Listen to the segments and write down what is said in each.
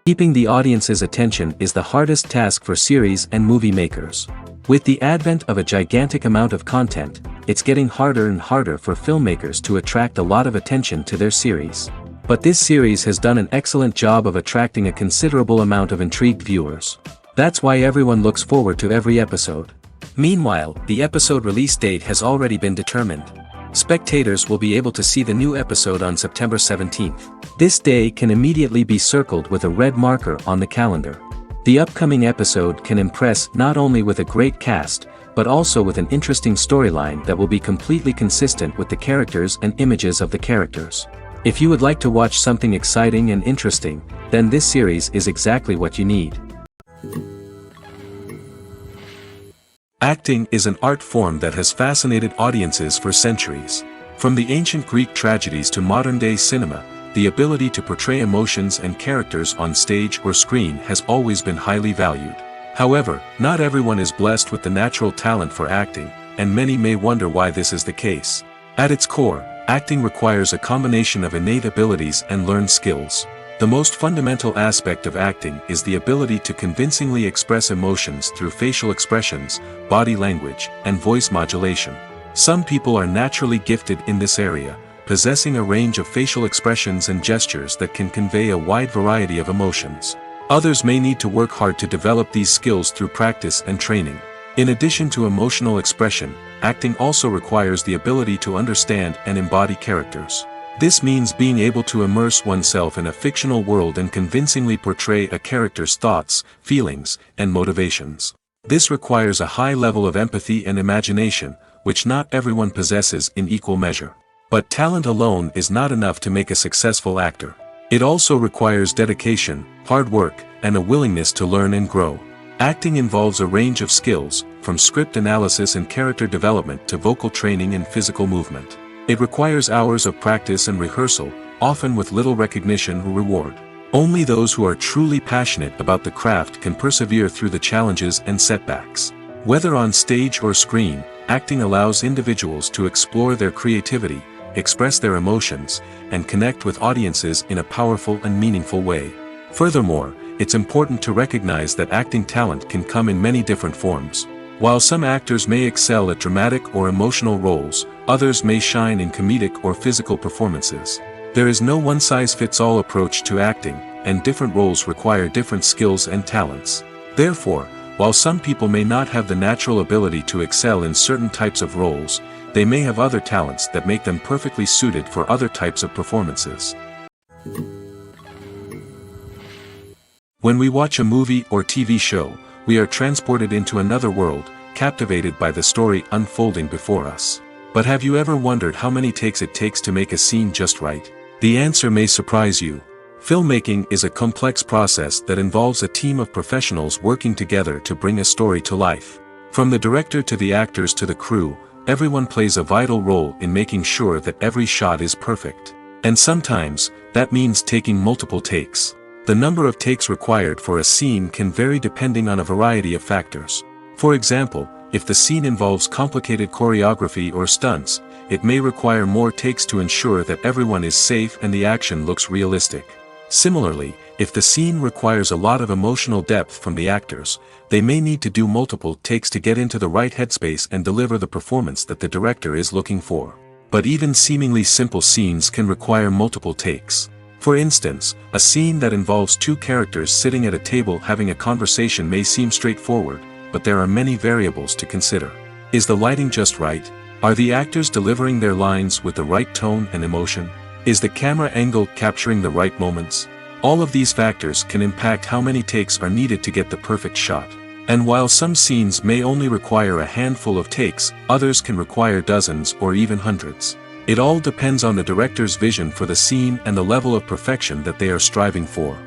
Keeping the audience's attention is the hardest task for series and movie makers. With the advent of a gigantic amount of content, it's getting harder and harder for filmmakers to attract a lot of attention to their series. But this series has done an excellent job of attracting a considerable amount of intrigued viewers. That's why everyone looks forward to every episode. Meanwhile, the episode release date has already been determined. Spectators will be able to see the new episode on September 17th. This day can immediately be circled with a red marker on the calendar. The upcoming episode can impress not only with a great cast, but also with an interesting storyline that will be completely consistent with the characters and images of the characters. If you would like to watch something exciting and interesting, then this series is exactly what you need. Acting is an art form that has fascinated audiences for centuries. From the ancient Greek tragedies to modern-day cinema, the ability to portray emotions and characters on stage or screen has always been highly valued. However, not everyone is blessed with the natural talent for acting, and many may wonder why this is the case. At its core, acting requires a combination of innate abilities and learned skills. The most fundamental aspect of acting is the ability to convincingly express emotions through facial expressions, body language, and voice modulation. Some people are naturally gifted in this area, possessing a range of facial expressions and gestures that can convey a wide variety of emotions. Others may need to work hard to develop these skills through practice and training. In addition to emotional expression, acting also requires the ability to understand and embody characters. This means being able to immerse oneself in a fictional world and convincingly portray a character's thoughts, feelings, and motivations. This requires a high level of empathy and imagination, which not everyone possesses in equal measure. But talent alone is not enough to make a successful actor. It also requires dedication, hard work, and a willingness to learn and grow. Acting involves a range of skills, from script analysis and character development to vocal training and physical movement. It requires hours of practice and rehearsal, often with little recognition or reward. Only those who are truly passionate about the craft can persevere through the challenges and setbacks. Whether on stage or screen, acting allows individuals to explore their creativity, express their emotions, and connect with audiences in a powerful and meaningful way. Furthermore, it's important to recognize that acting talent can come in many different forms. While some actors may excel at dramatic or emotional roles, others may shine in comedic or physical performances. There is no one-size-fits-all approach to acting, and different roles require different skills and talents. Therefore, while some people may not have the natural ability to excel in certain types of roles, they may have other talents that make them perfectly suited for other types of performances. When we watch a movie or TV show, we are transported into another world, captivated by the story unfolding before us. But have you ever wondered how many takes it takes to make a scene just right? The answer may surprise you. Filmmaking is a complex process that involves a team of professionals working together to bring a story to life. From the director to the actors to the crew, everyone plays a vital role in making sure that every shot is perfect. And sometimes, that means taking multiple takes. The number of takes required for a scene can vary depending on a variety of factors. For example, if the scene involves complicated choreography or stunts, it may require more takes to ensure that everyone is safe and the action looks realistic. Similarly, if the scene requires a lot of emotional depth from the actors, they may need to do multiple takes to get into the right headspace and deliver the performance that the director is looking for. But even seemingly simple scenes can require multiple takes. For instance, a scene that involves two characters sitting at a table having a conversation may seem straightforward, but there are many variables to consider. Is the lighting just right? Are the actors delivering their lines with the right tone and emotion? Is the camera angle capturing the right moments? All of these factors can impact how many takes are needed to get the perfect shot. And while some scenes may only require a handful of takes, others can require dozens or even hundreds. It all depends on the director's vision for the scene and the level of perfection that they are striving for.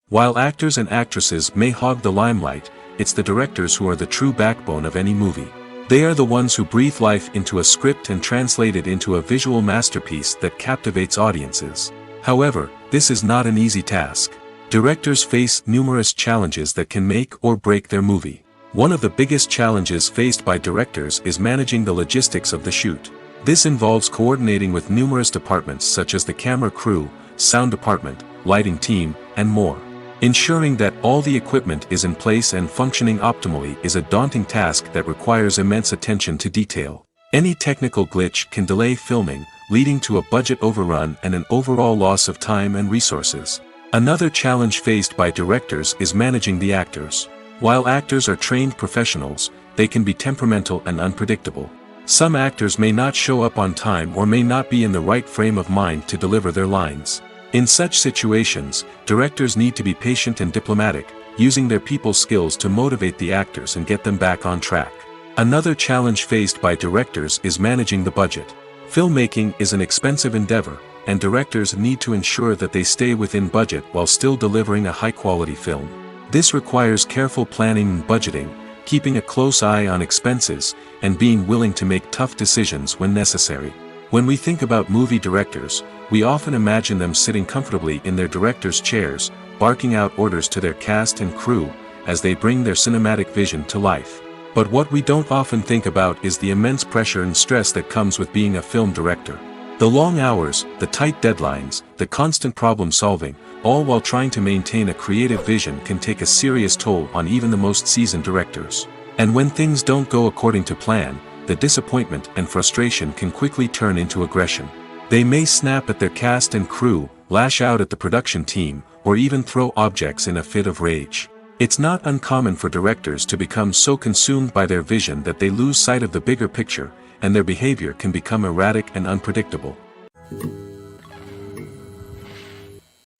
While actors and actresses may hog the limelight, it's the directors who are the true backbone of any movie. They are the ones who breathe life into a script and translate it into a visual masterpiece that captivates audiences. However, this is not an easy task. Directors face numerous challenges that can make or break their movie. One of the biggest challenges faced by directors is managing the logistics of the shoot. This involves coordinating with numerous departments such as the camera crew, sound department, lighting team, and more. Ensuring that all the equipment is in place and functioning optimally is a daunting task that requires immense attention to detail. Any technical glitch can delay filming, leading to a budget overrun and an overall loss of time and resources. Another challenge faced by directors is managing the actors. While actors are trained professionals, they can be temperamental and unpredictable. Some actors may not show up on time or may not be in the right frame of mind to deliver their lines. In such situations, directors need to be patient and diplomatic, using their people skills to motivate the actors and get them back on track. Another challenge faced by directors is managing the budget. Filmmaking is an expensive endeavor, and directors need to ensure that they stay within budget while still delivering a high-quality film. This requires careful planning and budgeting, keeping a close eye on expenses, and being willing to make tough decisions when necessary. When we think about movie directors, we often imagine them sitting comfortably in their director's chairs, barking out orders to their cast and crew, as they bring their cinematic vision to life. But what we don't often think about is the immense pressure and stress that comes with being a film director. The long hours, the tight deadlines, the constant problem solving, all while trying to maintain a creative vision can take a serious toll on even the most seasoned directors. And when things don't go according to plan, the disappointment and frustration can quickly turn into aggression. They may snap at their cast and crew, lash out at the production team, or even throw objects in a fit of rage. It's not uncommon for directors to become so consumed by their vision that they lose sight of the bigger picture, and their behavior can become erratic and unpredictable.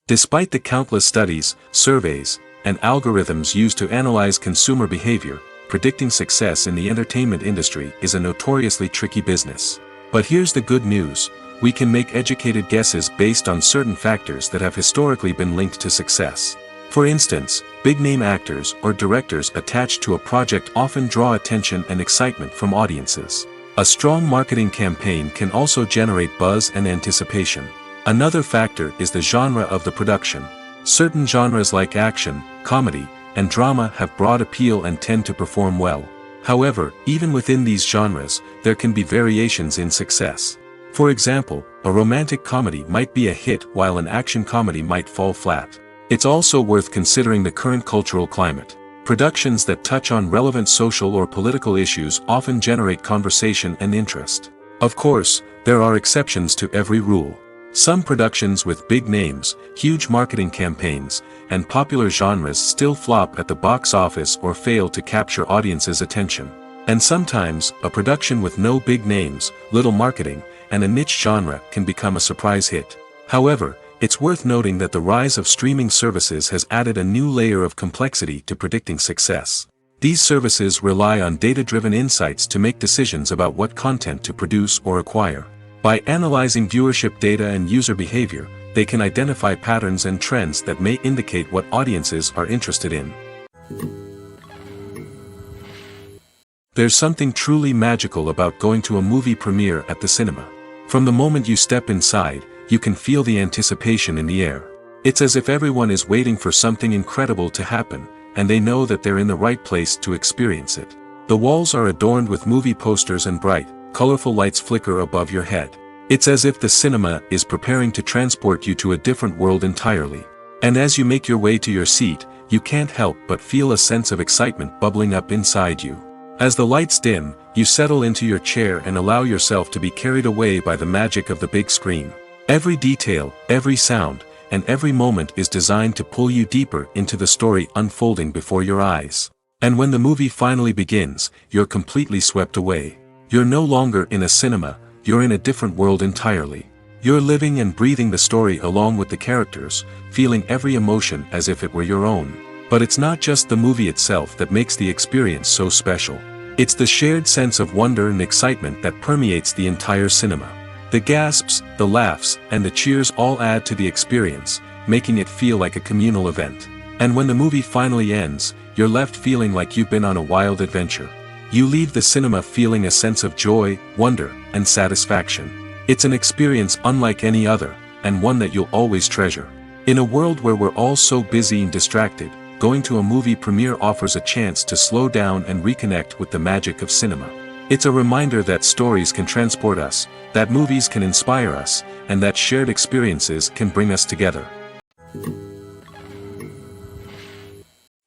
Despite the countless studies, surveys, and algorithms used to analyze consumer behavior, predicting success in the entertainment industry is a notoriously tricky business. But here's the good news: we can make educated guesses based on certain factors that have historically been linked to success. For instance, big-name actors or directors attached to a project often draw attention and excitement from audiences. A strong marketing campaign can also generate buzz and anticipation. Another factor is the genre of the production. Certain genres like action, comedy, and drama have broad appeal and tend to perform well. However, even within these genres, there can be variations in success. For example, a romantic comedy might be a hit while an action comedy might fall flat. It's also worth considering the current cultural climate. Productions that touch on relevant social or political issues often generate conversation and interest. Of course, there are exceptions to every rule. Some productions with big names, huge marketing campaigns, and popular genres still flop at the box office or fail to capture audiences' attention. And sometimes, a production with no big names, little marketing, and a niche genre can become a surprise hit. However, it's worth noting that the rise of streaming services has added a new layer of complexity to predicting success. These services rely on data-driven insights to make decisions about what content to produce or acquire. By analyzing viewership data and user behavior, they can identify patterns and trends that may indicate what audiences are interested in. There's something truly magical about going to a movie premiere at the cinema. From the moment you step inside, you can feel the anticipation in the air. It's as if everyone is waiting for something incredible to happen, and they know that they're in the right place to experience it. The walls are adorned with movie posters and bright, colorful lights flicker above your head. It's as if the cinema is preparing to transport you to a different world entirely. And as you make your way to your seat, you can't help but feel a sense of excitement bubbling up inside you. As the lights dim, you settle into your chair and allow yourself to be carried away by the magic of the big screen. Every detail, every sound, and every moment is designed to pull you deeper into the story unfolding before your eyes. And when the movie finally begins, you're completely swept away. You're no longer in a cinema, you're in a different world entirely. You're living and breathing the story along with the characters, feeling every emotion as if it were your own. But it's not just the movie itself that makes the experience so special. It's the shared sense of wonder and excitement that permeates the entire cinema. The gasps, the laughs, and the cheers all add to the experience, making it feel like a communal event. And when the movie finally ends, you're left feeling like you've been on a wild adventure. You leave the cinema feeling a sense of joy, wonder, and satisfaction. It's an experience unlike any other, and one that you'll always treasure. In a world where we're all so busy and distracted, going to a movie premiere offers a chance to slow down and reconnect with the magic of cinema. It's a reminder that stories can transport us, that movies can inspire us, and that shared experiences can bring us together.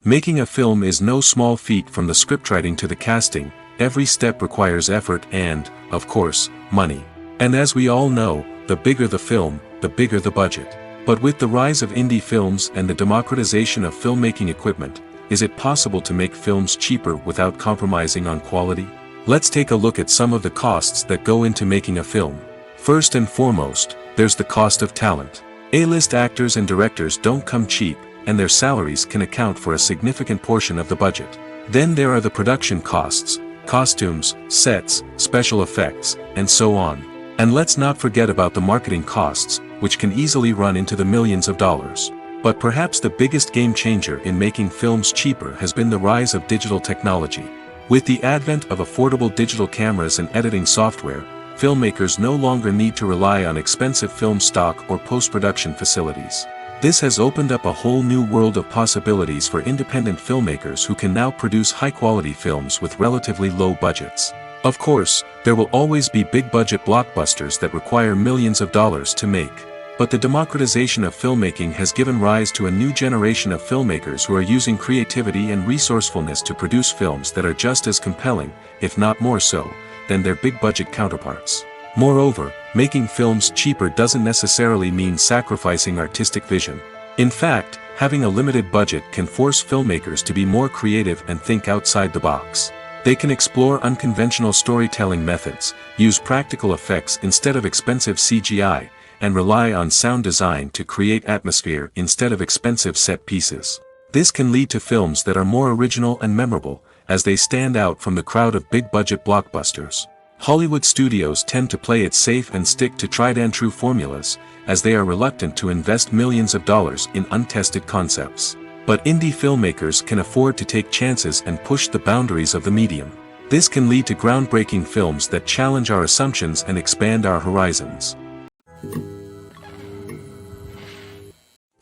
Making a film is no small feat. From the scriptwriting to the casting, every step requires effort and, of course, money. And as we all know, the bigger the film, the bigger the budget. But with the rise of indie films and the democratization of filmmaking equipment, is it possible to make films cheaper without compromising on quality? Let's take a look at some of the costs that go into making a film. First and foremost, there's the cost of talent. A-list actors and directors don't come cheap, and their salaries can account for a significant portion of the budget. Then there are the production costs, costumes, sets, special effects, and so on. And let's not forget about the marketing costs, which can easily run into the millions of dollars. But perhaps the biggest game changer in making films cheaper has been the rise of digital technology. With the advent of affordable digital cameras and editing software, filmmakers no longer need to rely on expensive film stock or post-production facilities. This has opened up a whole new world of possibilities for independent filmmakers who can now produce high-quality films with relatively low budgets. Of course, there will always be big-budget blockbusters that require millions of dollars to make. But the democratization of filmmaking has given rise to a new generation of filmmakers who are using creativity and resourcefulness to produce films that are just as compelling, if not more so, than their big-budget counterparts. Moreover, making films cheaper doesn't necessarily mean sacrificing artistic vision. In fact, having a limited budget can force filmmakers to be more creative and think outside the box. They can explore unconventional storytelling methods, use practical effects instead of expensive CGI, and rely on sound design to create atmosphere instead of expensive set pieces. This can lead to films that are more original and memorable, as they stand out from the crowd of big-budget blockbusters. Hollywood studios tend to play it safe and stick to tried-and-true formulas, as they are reluctant to invest millions of dollars in untested concepts. But indie filmmakers can afford to take chances and push the boundaries of the medium. This can lead to groundbreaking films that challenge our assumptions and expand our horizons.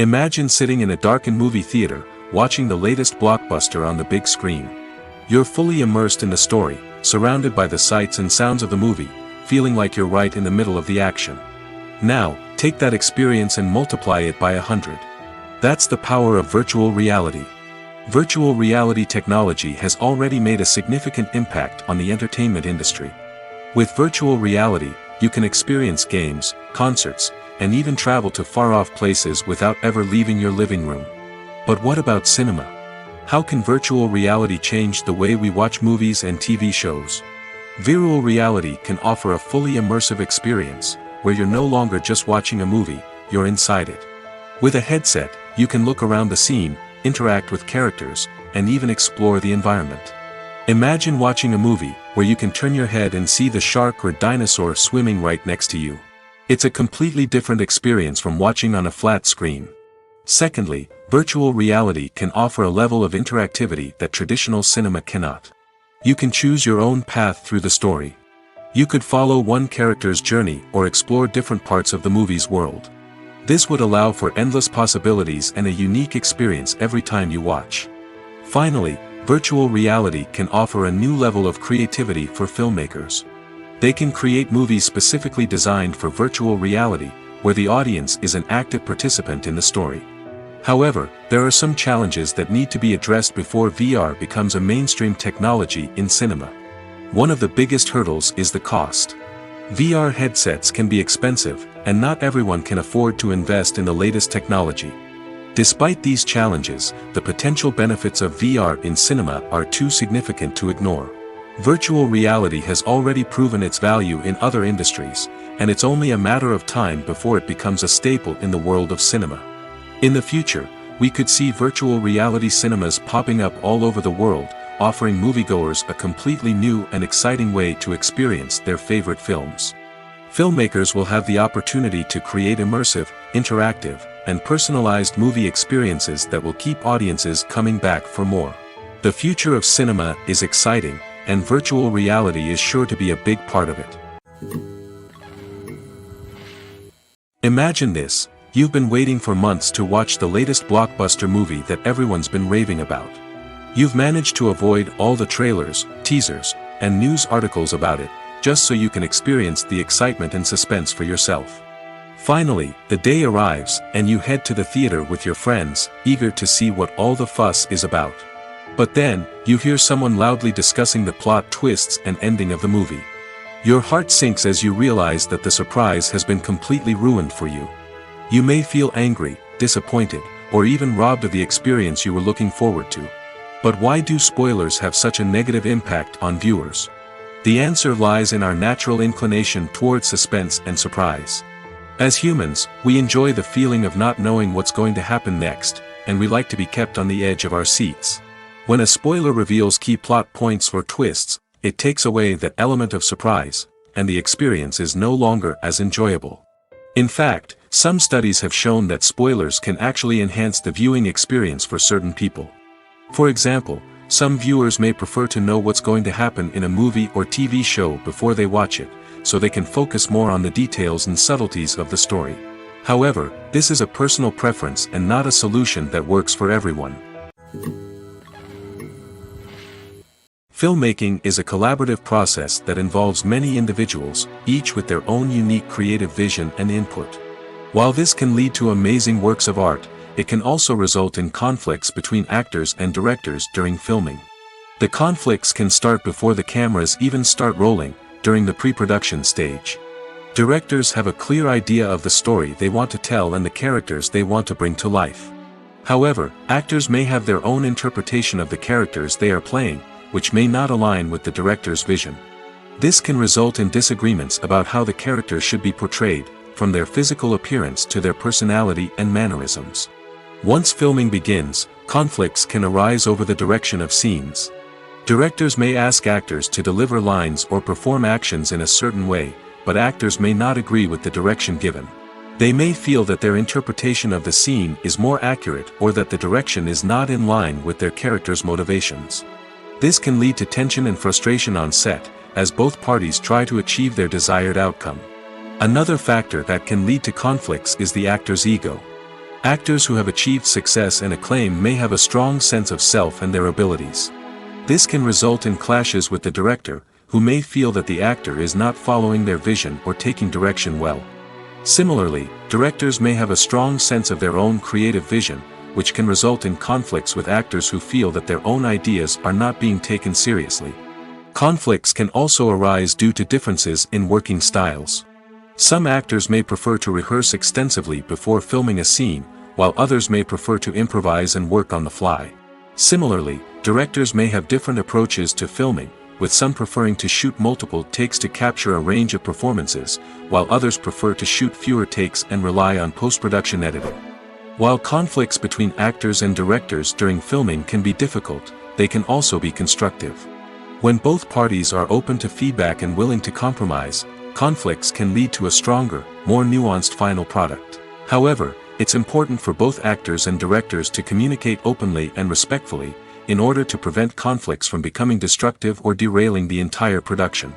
Imagine sitting in a darkened movie theater, watching the latest blockbuster on the big screen. You're fully immersed in the story, surrounded by the sights and sounds of the movie, feeling like you're right in the middle of the action. Now, take that experience and multiply it by 100. That's the power of virtual reality. Virtual reality technology has already made a significant impact on the entertainment industry. With virtual reality, you can experience games, concerts, and even travel to far-off places without ever leaving your living room. But what about cinema? How can virtual reality change the way we watch movies and TV shows? Virtual reality can offer a fully immersive experience, where you're no longer just watching a movie, you're inside it. With a headset, you can look around the scene, interact with characters, and even explore the environment. Imagine watching a movie, where you can turn your head and see the shark or dinosaur swimming right next to you. It's a completely different experience from watching on a flat screen. Secondly, virtual reality can offer a level of interactivity that traditional cinema cannot. You can choose your own path through the story. You could follow one character's journey or explore different parts of the movie's world. This would allow for endless possibilities and a unique experience every time you watch. Finally, virtual reality can offer a new level of creativity for filmmakers. They can create movies specifically designed for virtual reality, where the audience is an active participant in the story. However, there are some challenges that need to be addressed before VR becomes a mainstream technology in cinema. One of the biggest hurdles is the cost. VR headsets can be expensive, and not everyone can afford to invest in the latest technology. Despite these challenges, the potential benefits of VR in cinema are too significant to ignore. Virtual reality has already proven its value in other industries, and it's only a matter of time before it becomes a staple in the world of cinema. In the future, we could see virtual reality cinemas popping up all over the world, offering moviegoers a completely new and exciting way to experience their favorite films. Filmmakers will have the opportunity to create immersive, interactive, and personalized movie experiences that will keep audiences coming back for more. The future of cinema is exciting, and virtual reality is sure to be a big part of it. Imagine this: you've been waiting for months to watch the latest blockbuster movie that everyone's been raving about. You've managed to avoid all the trailers, teasers, and news articles about it, just so you can experience the excitement and suspense for yourself. Finally, the day arrives, and you head to the theater with your friends, eager to see what all the fuss is about. But then, you hear someone loudly discussing the plot twists and ending of the movie. Your heart sinks as you realize that the surprise has been completely ruined for you. You may feel angry, disappointed, or even robbed of the experience you were looking forward to. But why do spoilers have such a negative impact on viewers? The answer lies in our natural inclination towards suspense and surprise. As humans, we enjoy the feeling of not knowing what's going to happen next, and we like to be kept on the edge of our seats. When a spoiler reveals key plot points or twists, it takes away that element of surprise, and the experience is no longer as enjoyable. In fact, some studies have shown that spoilers can actually enhance the viewing experience for certain people. For example, some viewers may prefer to know what's going to happen in a movie or TV show before they watch it, so they can focus more on the details and subtleties of the story. However, this is a personal preference and not a solution that works for everyone. Filmmaking is a collaborative process that involves many individuals, each with their own unique creative vision and input. While this can lead to amazing works of art, it can also result in conflicts between actors and directors during filming. The conflicts can start before the cameras even start rolling, during the pre-production stage. Directors have a clear idea of the story they want to tell and the characters they want to bring to life. However, actors may have their own interpretation of the characters they are playing, which may not align with the director's vision. This can result in disagreements about how the characters should be portrayed, from their physical appearance to their personality and mannerisms. Once filming begins, conflicts can arise over the direction of scenes. Directors may ask actors to deliver lines or perform actions in a certain way, but actors may not agree with the direction given. They may feel that their interpretation of the scene is more accurate or that the direction is not in line with their character's motivations. This can lead to tension and frustration on set, as both parties try to achieve their desired outcome. Another factor that can lead to conflicts is the actor's ego. Actors who have achieved success and acclaim may have a strong sense of self and their abilities. This can result in clashes with the director, who may feel that the actor is not following their vision or taking direction well. Similarly, directors may have a strong sense of their own creative vision, which can result in conflicts with actors who feel that their own ideas are not being taken seriously. Conflicts can also arise due to differences in working styles. Some actors may prefer to rehearse extensively before filming a scene, while others may prefer to improvise and work on the fly. Similarly, directors may have different approaches to filming, with some preferring to shoot multiple takes to capture a range of performances, while others prefer to shoot fewer takes and rely on post-production editing. While conflicts between actors and directors during filming can be difficult, they can also be constructive. When both parties are open to feedback and willing to compromise, conflicts can lead to a stronger, more nuanced final product. However, it's important for both actors and directors to communicate openly and respectfully, in order to prevent conflicts from becoming destructive or derailing the entire production.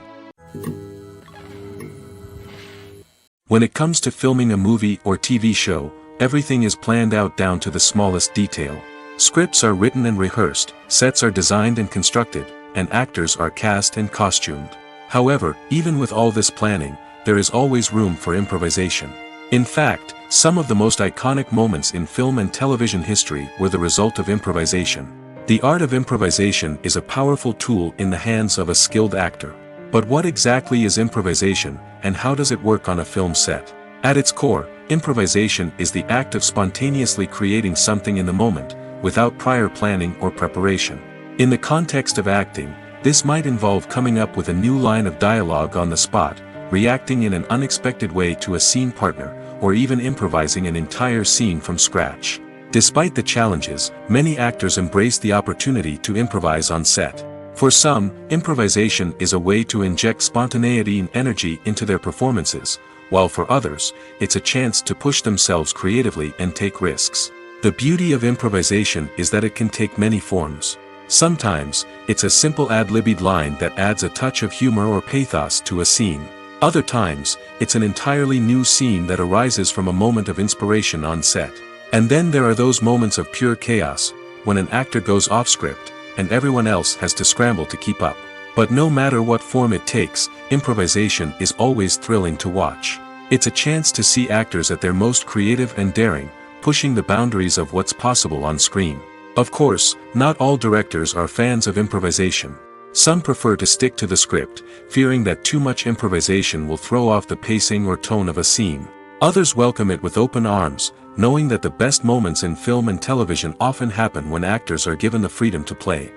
When it comes to filming a movie or TV show, everything is planned out down to the smallest detail. Scripts are written and rehearsed, sets are designed and constructed, and actors are cast and costumed. However, even with all this planning, there is always room for improvisation. In fact, some of the most iconic moments in film and television history were the result of improvisation. The art of improvisation is a powerful tool in the hands of a skilled actor. But what exactly is improvisation, and how does it work on a film set? At its core, improvisation is the act of spontaneously creating something in the moment, without prior planning or preparation. In the context of acting, this might involve coming up with a new line of dialogue on the spot, reacting in an unexpected way to a scene partner, or even improvising an entire scene from scratch. Despite the challenges, many actors embrace the opportunity to improvise on set. For some, improvisation is a way to inject spontaneity and energy into their performances, while for others, it's a chance to push themselves creatively and take risks. The beauty of improvisation is that it can take many forms. Sometimes, it's a simple ad-libbed line that adds a touch of humor or pathos to a scene. Other times, it's an entirely new scene that arises from a moment of inspiration on set. And then there are those moments of pure chaos, when an actor goes off script, and everyone else has to scramble to keep up. But no matter what form it takes, improvisation is always thrilling to watch. It's a chance to see actors at their most creative and daring, pushing the boundaries of what's possible on screen. Of course, not all directors are fans of improvisation. Some prefer to stick to the script, fearing that too much improvisation will throw off the pacing or tone of a scene. Others welcome it with open arms, knowing that the best moments in film and television often happen when actors are given the freedom to play.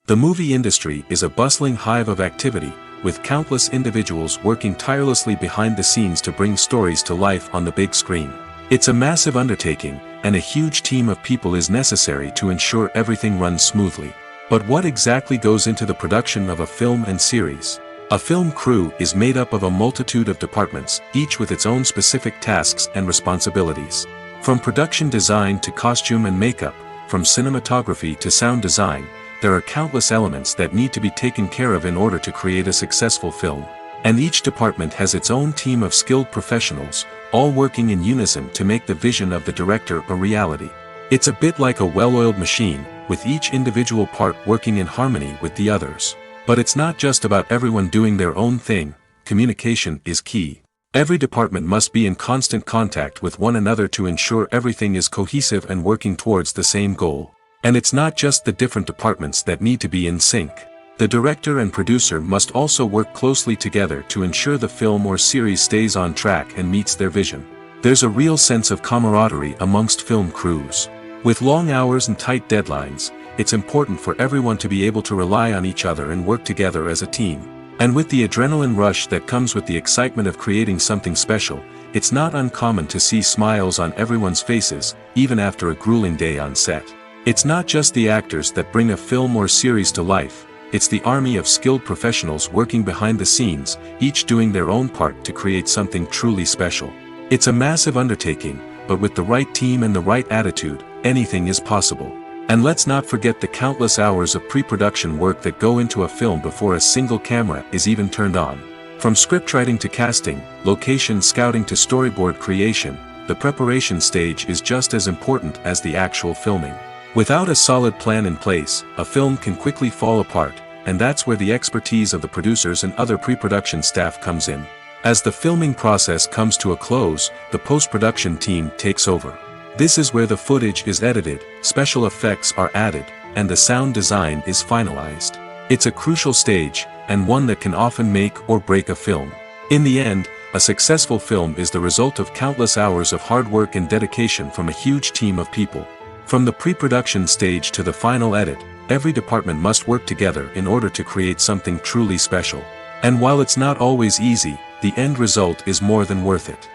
The movie industry is a bustling hive of activity, with countless individuals working tirelessly behind the scenes to bring stories to life on the big screen. It's a massive undertaking, and a huge team of people is necessary to ensure everything runs smoothly. But what exactly goes into the production of a film and series? A film crew is made up of a multitude of departments, each with its own specific tasks and responsibilities. From production design to costume and makeup, from cinematography to sound design, there are countless elements that need to be taken care of in order to create a successful film. And each department has its own team of skilled professionals, all working in unison to make the vision of the director a reality. It's a bit like a well-oiled machine, with each individual part working in harmony with the others. But it's not just about everyone doing their own thing. Communication is key. Every department must be in constant contact with one another to ensure everything is cohesive and working towards the same goal. And it's not just the different departments that need to be in sync. The director and producer must also work closely together to ensure the film or series stays on track and meets their vision. There's a real sense of camaraderie amongst film crews. With long hours and tight deadlines, it's important for everyone to be able to rely on each other and work together as a team. And with the adrenaline rush that comes with the excitement of creating something special, it's not uncommon to see smiles on everyone's faces, even after a grueling day on set. It's not just the actors that bring a film or series to life. It's the army of skilled professionals working behind the scenes, each doing their own part to create something truly special. It's a massive undertaking, but with the right team and the right attitude, anything is possible. And let's not forget the countless hours of pre-production work that go into a film before a single camera is even turned on. From scriptwriting to casting, location scouting to storyboard creation, the preparation stage is just as important as the actual filming. Without a solid plan in place, a film can quickly fall apart, and that's where the expertise of the producers and other pre-production staff comes in. As the filming process comes to a close, the post-production team takes over. This is where the footage is edited, special effects are added, and the sound design is finalized. It's a crucial stage, and one that can often make or break a film. In the end, a successful film is the result of countless hours of hard work and dedication from a huge team of people. From the pre-production stage to the final edit, every department must work together in order to create something truly special. And while it's not always easy, the end result is more than worth it.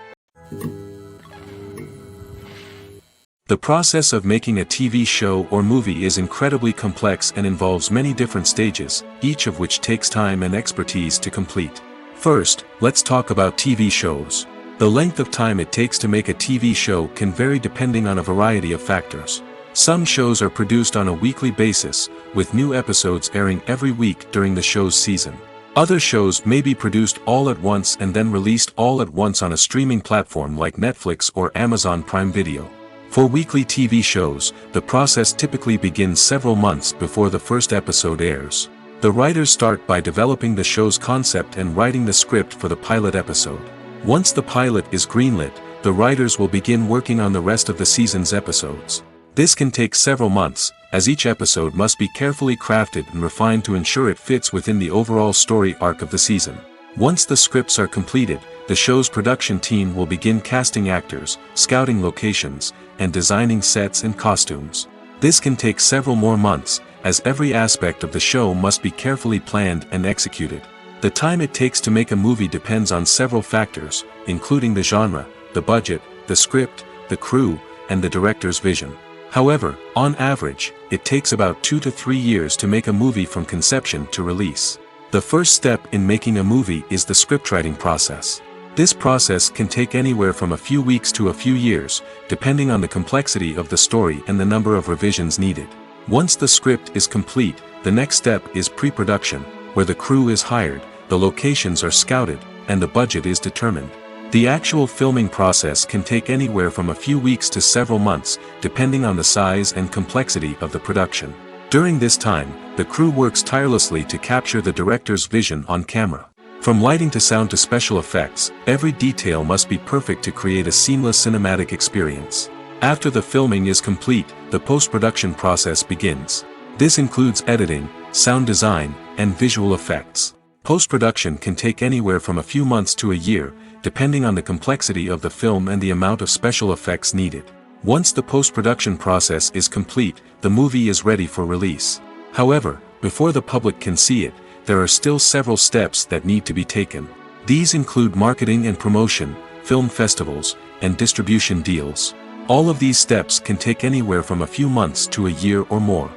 The process of making a TV show or movie is incredibly complex and involves many different stages, each of which takes time and expertise to complete. First, let's talk about TV shows. The length of time it takes to make a TV show can vary depending on a variety of factors. Some shows are produced on a weekly basis, with new episodes airing every week during the show's season. Other shows may be produced all at once and then released all at once on a streaming platform like Netflix or Amazon Prime Video. For weekly TV shows, the process typically begins several months before the first episode airs. The writers start by developing the show's concept and writing the script for the pilot episode. Once the pilot is greenlit, the writers will begin working on the rest of the season's episodes. This can take several months, as each episode must be carefully crafted and refined to ensure it fits within the overall story arc of the season. Once the scripts are completed, the show's production team will begin casting actors, scouting locations, and designing sets and costumes. This can take several more months, as every aspect of the show must be carefully planned and executed. The time it takes to make a movie depends on several factors, including the genre, the budget, the script, the crew, and the director's vision. However, on average, it takes about 2 to 3 years to make a movie from conception to release. The first step in making a movie is the scriptwriting process. This process can take anywhere from a few weeks to a few years, depending on the complexity of the story and the number of revisions needed. Once the script is complete, the next step is pre-production, where the crew is hired, the locations are scouted, and the budget is determined. The actual filming process can take anywhere from a few weeks to several months, depending on the size and complexity of the production. During this time, the crew works tirelessly to capture the director's vision on camera. From lighting to sound to special effects, every detail must be perfect to create a seamless cinematic experience. After the filming is complete, the post-production process begins. This includes editing, sound design, and visual effects. Post-production can take anywhere from a few months to a year, depending on the complexity of the film and the amount of special effects needed. Once the post-production process is complete, the movie is ready for release. However, before the public can see it, there are still several steps that need to be taken. These include marketing and promotion, film festivals, and distribution deals. All of these steps can take anywhere from a few months to a year or more.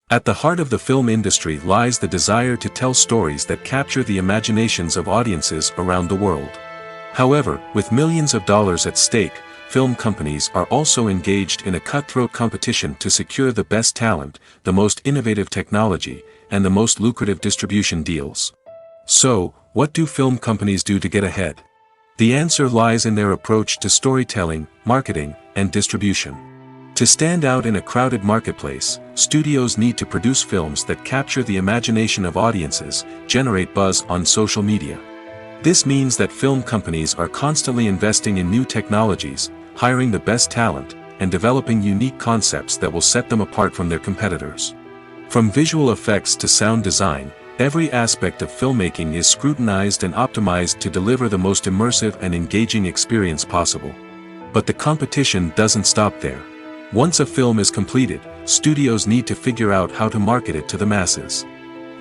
At the heart of the film industry lies the desire to tell stories that capture the imaginations of audiences around the world. However, with millions of dollars at stake, film companies are also engaged in a cutthroat competition to secure the best talent, the most innovative technology, and the most lucrative distribution deals. So, what do film companies do to get ahead? The answer lies in their approach to storytelling, marketing, and distribution. To stand out in a crowded marketplace, studios need to produce films that capture the imagination of audiences, generate buzz on social media. This means that film companies are constantly investing in new technologies, hiring the best talent, and developing unique concepts that will set them apart from their competitors. From visual effects to sound design, every aspect of filmmaking is scrutinized and optimized to deliver the most immersive and engaging experience possible. But the competition doesn't stop there. Once a film is completed, studios need to figure out how to market it to the masses.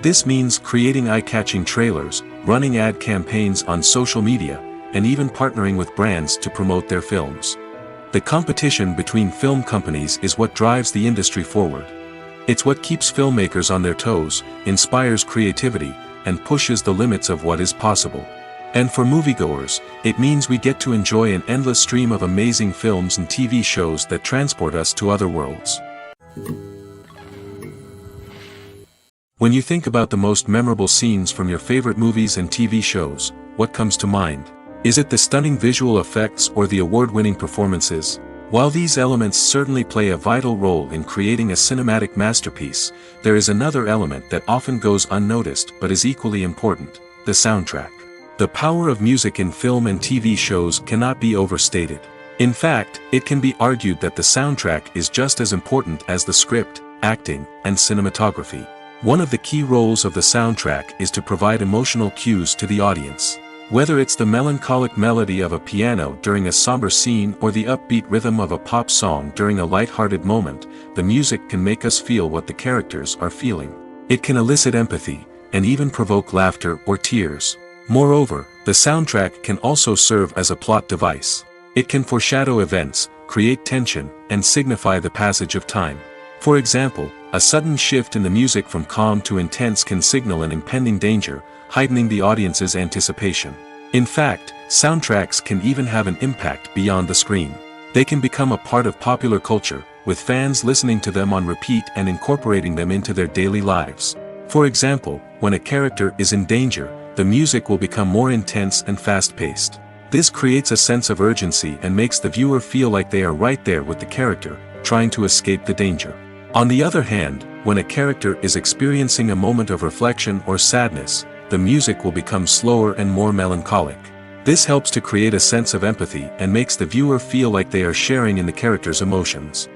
This means creating eye-catching trailers, running ad campaigns on social media, and even partnering with brands to promote their films. The competition between film companies is what drives the industry forward. It's what keeps filmmakers on their toes, inspires creativity, and pushes the limits of what is possible. And for moviegoers, it means we get to enjoy an endless stream of amazing films and TV shows that transport us to other worlds. When you think about the most memorable scenes from your favorite movies and TV shows, what comes to mind? Is it the stunning visual effects or the award-winning performances? While these elements certainly play a vital role in creating a cinematic masterpiece, there is another element that often goes unnoticed but is equally important: the soundtrack. The power of music in film and TV shows cannot be overstated. In fact, it can be argued that the soundtrack is just as important as the script, acting, and cinematography. One of the key roles of the soundtrack is to provide emotional cues to the audience. Whether it's the melancholic melody of a piano during a somber scene or the upbeat rhythm of a pop song during a light-hearted moment, the music can make us feel what the characters are feeling. It can elicit empathy, and even provoke laughter or tears. Moreover, the soundtrack can also serve as a plot device. It can foreshadow events, create tension, and signify the passage of time. For example, a sudden shift in the music from calm to intense can signal an impending danger, heightening the audience's anticipation. In fact, soundtracks can even have an impact beyond the screen. They can become a part of popular culture, with fans listening to them on repeat and incorporating them into their daily lives. For example, when a character is in danger, the music will become more intense and fast-paced. This creates a sense of urgency and makes the viewer feel like they are right there with the character, trying to escape the danger. On the other hand, when a character is experiencing a moment of reflection or sadness, the music will become slower and more melancholic. This helps to create a sense of empathy and makes the viewer feel like they are sharing in the character's emotions.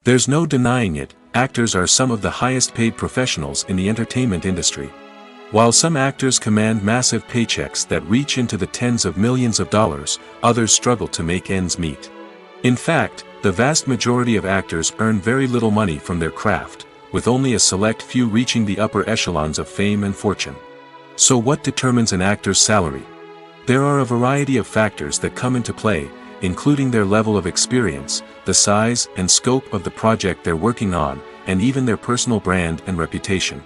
There's no denying it, actors are some of the highest-paid professionals in the entertainment industry. While some actors command massive paychecks that reach into the tens of millions of dollars, others struggle to make ends meet. In fact, the vast majority of actors earn very little money from their craft, with only a select few reaching the upper echelons of fame and fortune. So what determines an actor's salary? There are a variety of factors that come into play, including their level of experience, the size and scope of the project they're working on, and even their personal brand and reputation.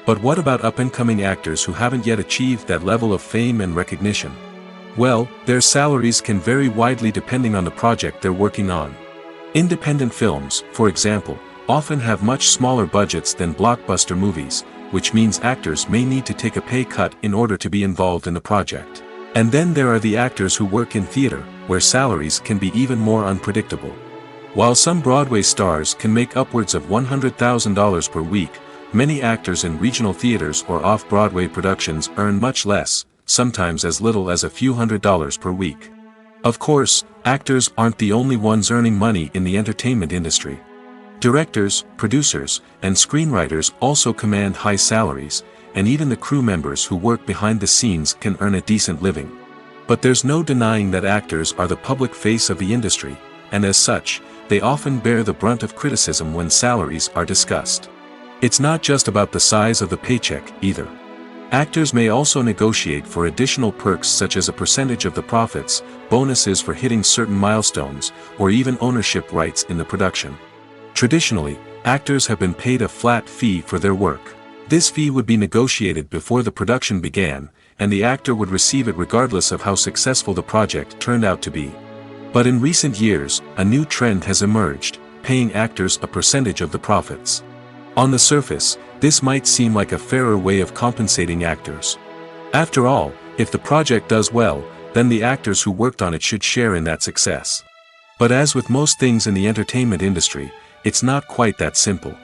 But what about up-and-coming actors who haven't yet achieved that level of fame and recognition? Well, their salaries can vary widely depending on the project they're working on. Independent films, for example, often have much smaller budgets than blockbuster movies, which means actors may need to take a pay cut in order to be involved in the project. And then there are the actors who work in theater, where salaries can be even more unpredictable. While some Broadway stars can make upwards of $100,000 per week, many actors in regional theaters or off-Broadway productions earn much less, sometimes as little as a few $100s per week. Of course, actors aren't the only ones earning money in the entertainment industry. Directors, producers, and screenwriters also command high salaries, and even the crew members who work behind the scenes can earn a decent living. But there's no denying that actors are the public face of the industry, and as such, they often bear the brunt of criticism when salaries are discussed. It's not just about the size of the paycheck, either. Actors may also negotiate for additional perks such as a percentage of the profits, bonuses for hitting certain milestones, or even ownership rights in the production. Traditionally, actors have been paid a flat fee for their work. This fee would be negotiated before the production began, and the actor would receive it regardless of how successful the project turned out to be. But in recent years, a new trend has emerged, paying actors a percentage of the profits. On the surface, this might seem like a fairer way of compensating actors. After all, if the project does well, then the actors who worked on it should share in that success. But as with most things in the entertainment industry, it's not quite that simple.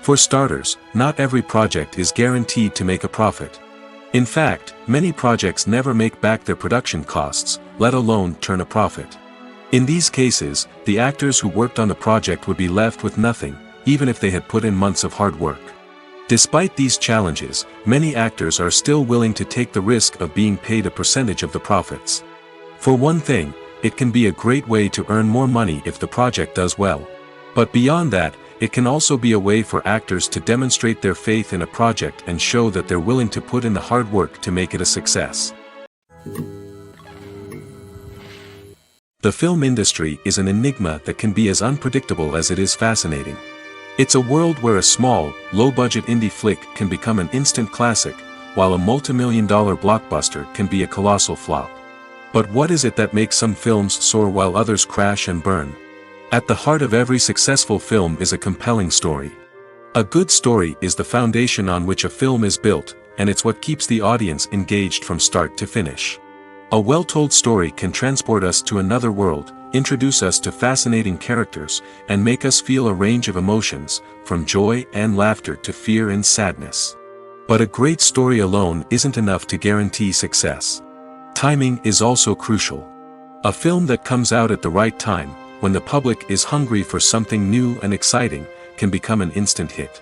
For starters, not every project is guaranteed to make a profit. In fact, many projects never make back their production costs, let alone turn a profit. In these cases, the actors who worked on the project would be left with nothing, even if they had put in months of hard work. Despite these challenges, many actors are still willing to take the risk of being paid a percentage of the profits. For one thing, it can be a great way to earn more money if the project does well. But beyond that, it can also be a way for actors to demonstrate their faith in a project and show that they're willing to put in the hard work to make it a success. The film industry is an enigma that can be as unpredictable as it is fascinating. It's a world where a small, low-budget indie flick can become an instant classic, while a multi-million-dollar blockbuster can be a colossal flop. But what is it that makes some films soar while others crash and burn? At the heart of every successful film is a compelling story. A good story is the foundation on which a film is built, and it's what keeps the audience engaged from start to finish. A well-told story can transport us to another world, introduce us to fascinating characters, and make us feel a range of emotions, from joy and laughter to fear and sadness. But a great story alone isn't enough to guarantee success. Timing is also crucial. A film that comes out at the right time, when the public is hungry for something new and exciting, can become an instant hit.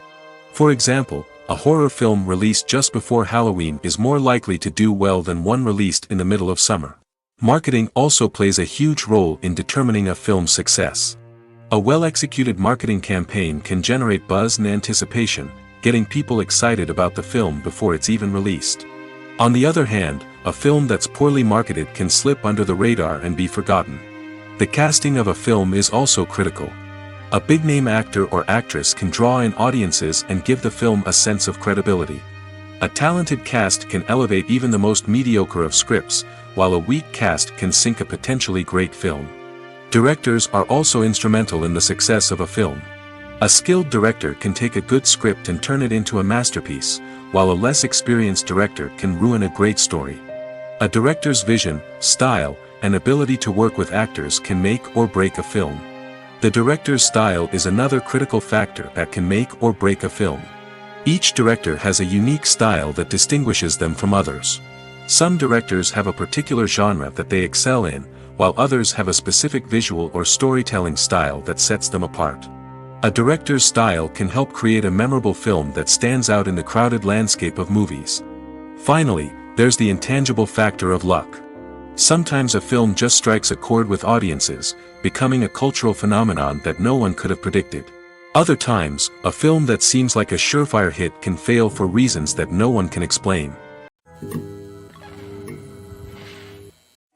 For example, a horror film released just before Halloween is more likely to do well than one released in the middle of summer. Marketing also plays a huge role in determining a film's success. A well-executed marketing campaign can generate buzz and anticipation, getting people excited about the film before it's even released. On the other hand, a film that's poorly marketed can slip under the radar and be forgotten. The casting of a film is also critical. A big-name actor or actress can draw in audiences and give the film a sense of credibility. A talented cast can elevate even the most mediocre of scripts, while a weak cast can sink a potentially great film. Directors are also instrumental in the success of a film. A skilled director can take a good script and turn it into a masterpiece, while a less experienced director can ruin a great story. A director's vision, style, and ability to work with actors can make or break a film. The director's style is another critical factor that can make or break a film. Each director has a unique style that distinguishes them from others. Some directors have a particular genre that they excel in, while others have a specific visual or storytelling style that sets them apart. A director's style can help create a memorable film that stands out in the crowded landscape of movies. Finally, there's the intangible factor of luck. Sometimes a film just strikes a chord with audiences, becoming a cultural phenomenon that no one could have predicted. Other times, a film that seems like a surefire hit can fail for reasons that no one can explain.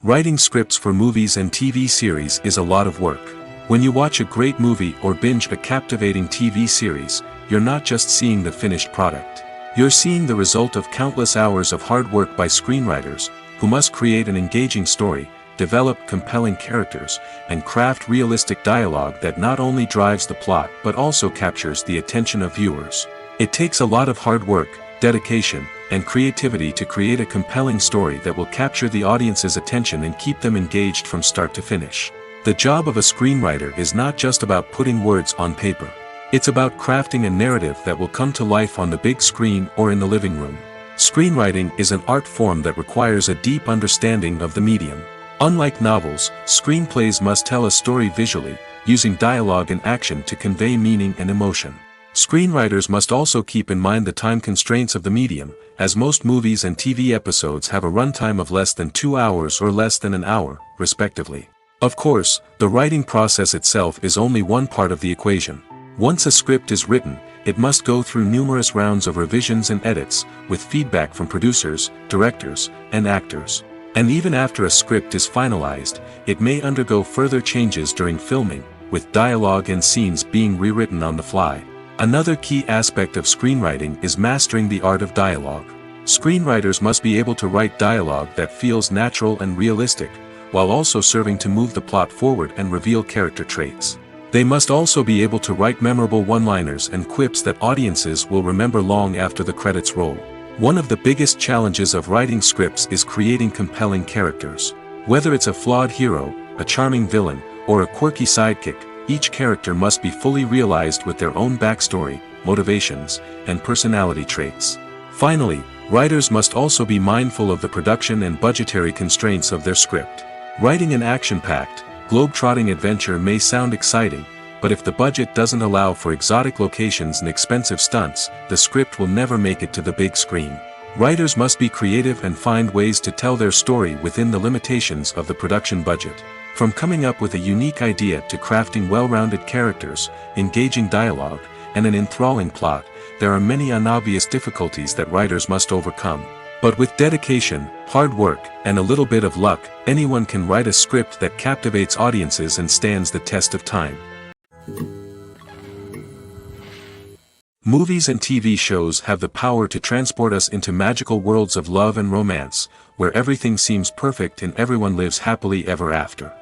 Writing scripts for movies and TV series is a lot of work. When you watch a great movie or binge a captivating TV series, you're not just seeing the finished product. You're seeing the result of countless hours of hard work by screenwriters, who must create an engaging story, develop compelling characters, and craft realistic dialogue that not only drives the plot but also captures the attention of viewers. It takes a lot of hard work, dedication, and creativity to create a compelling story that will capture the audience's attention and keep them engaged from start to finish. The job of a screenwriter is not just about putting words on paper. It's about crafting a narrative that will come to life on the big screen or in the living room. Screenwriting is an art form that requires a deep understanding of the medium. Unlike novels, screenplays must tell a story visually, using dialogue and action to convey meaning and emotion. Screenwriters must also keep in mind the time constraints of the medium, as most movies and TV episodes have a runtime of less than 2 hours or less than an hour, respectively. Of course, the writing process itself is only one part of the equation. Once a script is written, it must go through numerous rounds of revisions and edits, with feedback from producers, directors, and actors. And even after a script is finalized, it may undergo further changes during filming, with dialogue and scenes being rewritten on the fly. Another key aspect of screenwriting is mastering the art of dialogue. Screenwriters must be able to write dialogue that feels natural and realistic, while also serving to move the plot forward and reveal character traits. They must also be able to write memorable one-liners and quips that audiences will remember long after the credits roll. One of the biggest challenges of writing scripts is creating compelling characters. Whether it's a flawed hero, a charming villain, or a quirky sidekick, each character must be fully realized with their own backstory, motivations, and personality traits. Finally, writers must also be mindful of the production and budgetary constraints of their script. Writing an action-packed, globe-trotting adventure may sound exciting, but if the budget doesn't allow for exotic locations and expensive stunts, the script will never make it to the big screen. Writers must be creative and find ways to tell their story within the limitations of the production budget. From coming up with a unique idea to crafting well-rounded characters, engaging dialogue, and an enthralling plot, there are many unobvious difficulties that writers must overcome. But with dedication, hard work, and a little bit of luck, anyone can write a script that captivates audiences and stands the test of time. Movies and TV shows have the power to transport us into magical worlds of love and romance, where everything seems perfect and everyone lives happily ever after.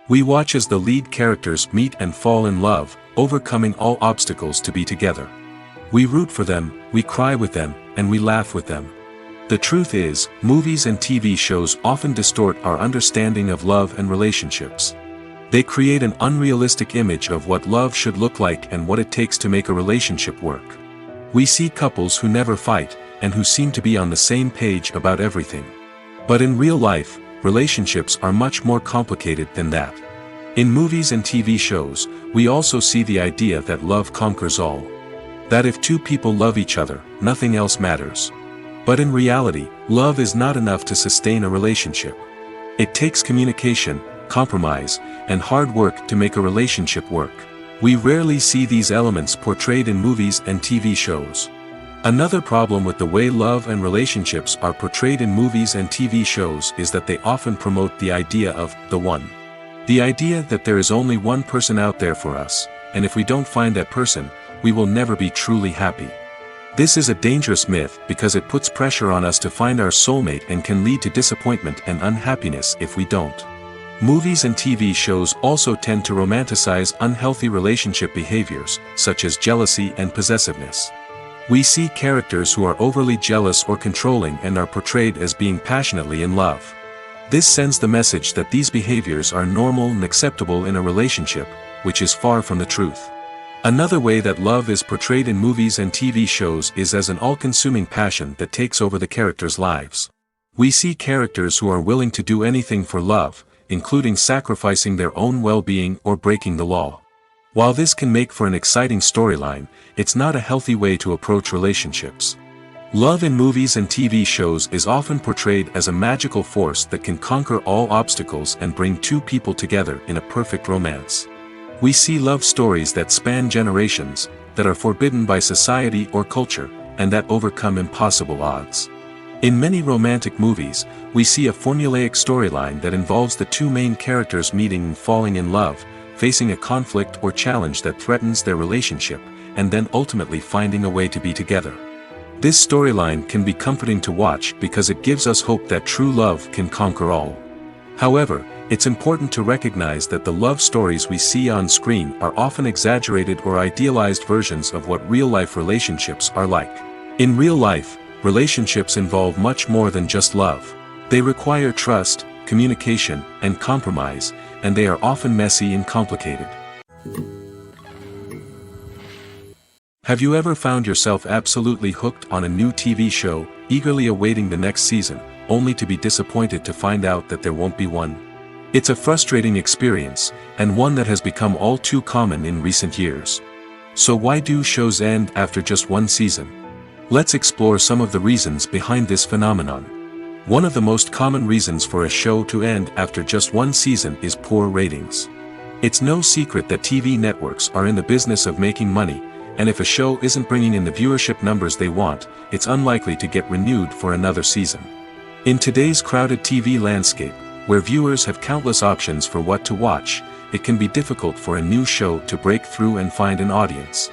We watch as the lead characters meet and fall in love, overcoming all obstacles to be together. We root for them, we cry with them, and we laugh with them. The truth is, movies and TV shows often distort our understanding of love and relationships. They create an unrealistic image of what love should look like and what it takes to make a relationship work. We see couples who never fight, and who seem to be on the same page about everything. But in real life, relationships are much more complicated than that. In movies and TV shows, we also see the idea that love conquers all. That if two people love each other, nothing else matters. But in reality, love is not enough to sustain a relationship. It takes communication, compromise, and hard work to make a relationship work. We rarely see these elements portrayed in movies and TV shows. Another problem with the way love and relationships are portrayed in movies and TV shows is that they often promote the idea of the one. The idea that there is only one person out there for us, and if we don't find that person, we will never be truly happy. This is a dangerous myth because it puts pressure on us to find our soulmate and can lead to disappointment and unhappiness if we don't. Movies and TV shows also tend to romanticize unhealthy relationship behaviors, such as jealousy and possessiveness. We see characters who are overly jealous or controlling and are portrayed as being passionately in love. This sends the message that these behaviors are normal and acceptable in a relationship, which is far from the truth. Another way that love is portrayed in movies and TV shows is as an all-consuming passion that takes over the characters' lives. We see characters who are willing to do anything for love, including sacrificing their own well-being or breaking the law. While this can make for an exciting storyline, it's not a healthy way to approach relationships. Love in movies and TV shows is often portrayed as a magical force that can conquer all obstacles and bring two people together in a perfect romance. We see love stories that span generations, that are forbidden by society or culture, and that overcome impossible odds. In many romantic movies, we see a formulaic storyline that involves the two main characters meeting and falling in love, facing a conflict or challenge that threatens their relationship, and then ultimately finding a way to be together. This storyline can be comforting to watch because it gives us hope that true love can conquer all. However, it's important to recognize that the love stories we see on screen are often exaggerated or idealized versions of what real-life relationships are like. In real life, relationships involve much more than just love. They require trust, communication, and compromise, and they are often messy and complicated. Have you ever found yourself absolutely hooked on a new TV show, eagerly awaiting the next season, only to be disappointed to find out that there won't be one? It's a frustrating experience, and one that has become all too common in recent years. So why do shows end after just one season? Let's explore some of the reasons behind this phenomenon. One of the most common reasons for a show to end after just one season is poor ratings. It's no secret that TV networks are in the business of making money, and if a show isn't bringing in the viewership numbers they want, it's unlikely to get renewed for another season. In today's crowded TV landscape, where viewers have countless options for what to watch, it can be difficult for a new show to break through and find an audience.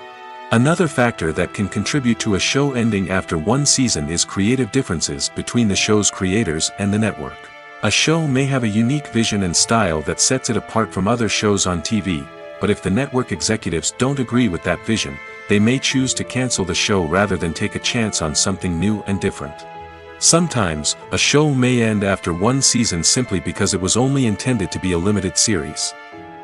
Another factor that can contribute to a show ending after one season is creative differences between the show's creators and the network. A show may have a unique vision and style that sets it apart from other shows on TV, but if the network executives don't agree with that vision, they may choose to cancel the show rather than take a chance on something new and different. Sometimes, a show may end after one season simply because it was only intended to be a limited series.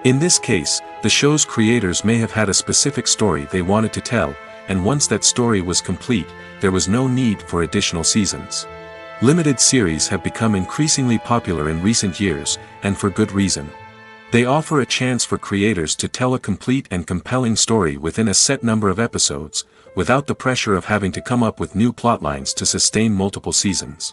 In this case, the show's creators may have had a specific story they wanted to tell, and once that story was complete, there was no need for additional seasons. Limited series have become increasingly popular in recent years, and for good reason. They offer a chance for creators to tell a complete and compelling story within a set number of episodes, without the pressure of having to come up with new plotlines to sustain multiple seasons.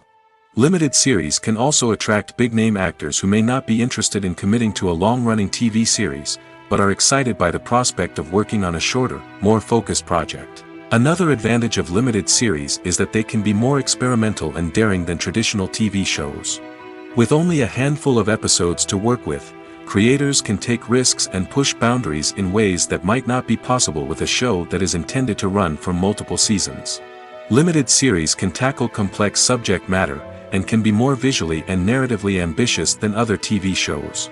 Limited series can also attract big-name actors who may not be interested in committing to a long-running TV series, but are excited by the prospect of working on a shorter, more focused project. Another advantage of limited series is that they can be more experimental and daring than traditional TV shows. With only a handful of episodes to work with, creators can take risks and push boundaries in ways that might not be possible with a show that is intended to run for multiple seasons. Limited series can tackle complex subject matter, and can be more visually and narratively ambitious than other TV shows.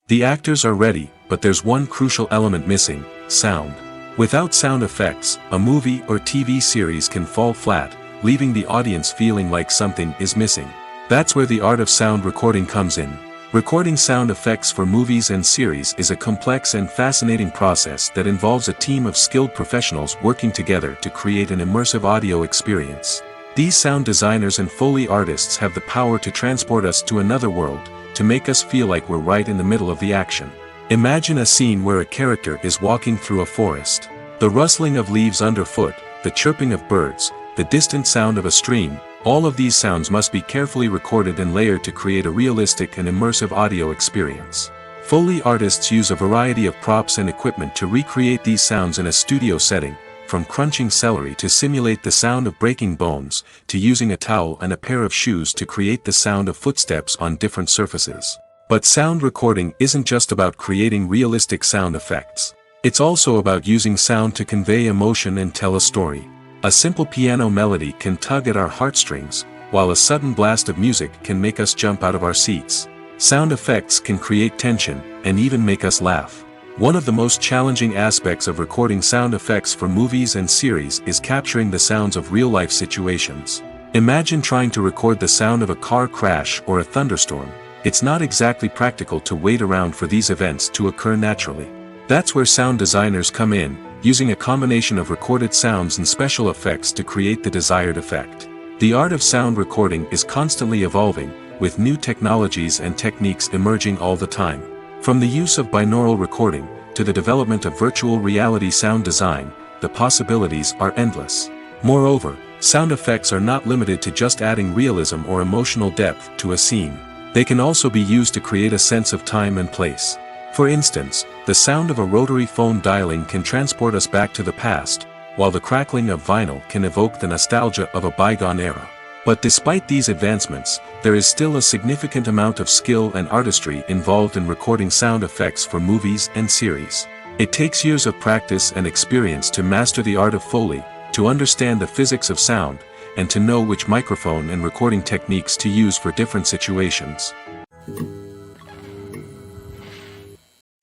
The actors are ready, but there's one crucial element missing: sound. Without sound effects, a movie or TV series can fall flat, leaving the audience feeling like something is missing. That's where the art of sound recording comes in. Recording sound effects for movies and series is a complex and fascinating process that involves a team of skilled professionals working together to create an immersive audio experience. These sound designers and Foley artists have the power to transport us to another world, to make us feel like we're right in the middle of the action. Imagine a scene where a character is walking through a forest. The rustling of leaves underfoot, the chirping of birds, the distant sound of a stream, all of these sounds must be carefully recorded and layered to create a realistic and immersive audio experience. Foley artists use a variety of props and equipment to recreate these sounds in a studio setting, from crunching celery to simulate the sound of breaking bones, to using a towel and a pair of shoes to create the sound of footsteps on different surfaces. But sound recording isn't just about creating realistic sound effects. It's also about using sound to convey emotion and tell a story. A simple piano melody can tug at our heartstrings, while a sudden blast of music can make us jump out of our seats. Sound effects can create tension, and even make us laugh. One of the most challenging aspects of recording sound effects for movies and series is capturing the sounds of real-life situations. Imagine trying to record the sound of a car crash or a thunderstorm. It's not exactly practical to wait around for these events to occur naturally. That's where sound designers come in, using a combination of recorded sounds and special effects to create the desired effect. The art of sound recording is constantly evolving, with new technologies and techniques emerging all the time. From the use of binaural recording, to the development of virtual reality sound design, the possibilities are endless. Moreover, sound effects are not limited to just adding realism or emotional depth to a scene. They can also be used to create a sense of time and place. For instance, the sound of a rotary phone dialing can transport us back to the past, while the crackling of vinyl can evoke the nostalgia of a bygone era. But despite these advancements, there is still a significant amount of skill and artistry involved in recording sound effects for movies and series. It takes years of practice and experience to master the art of Foley, to understand the physics of sound, and to know which microphone and recording techniques to use for different situations.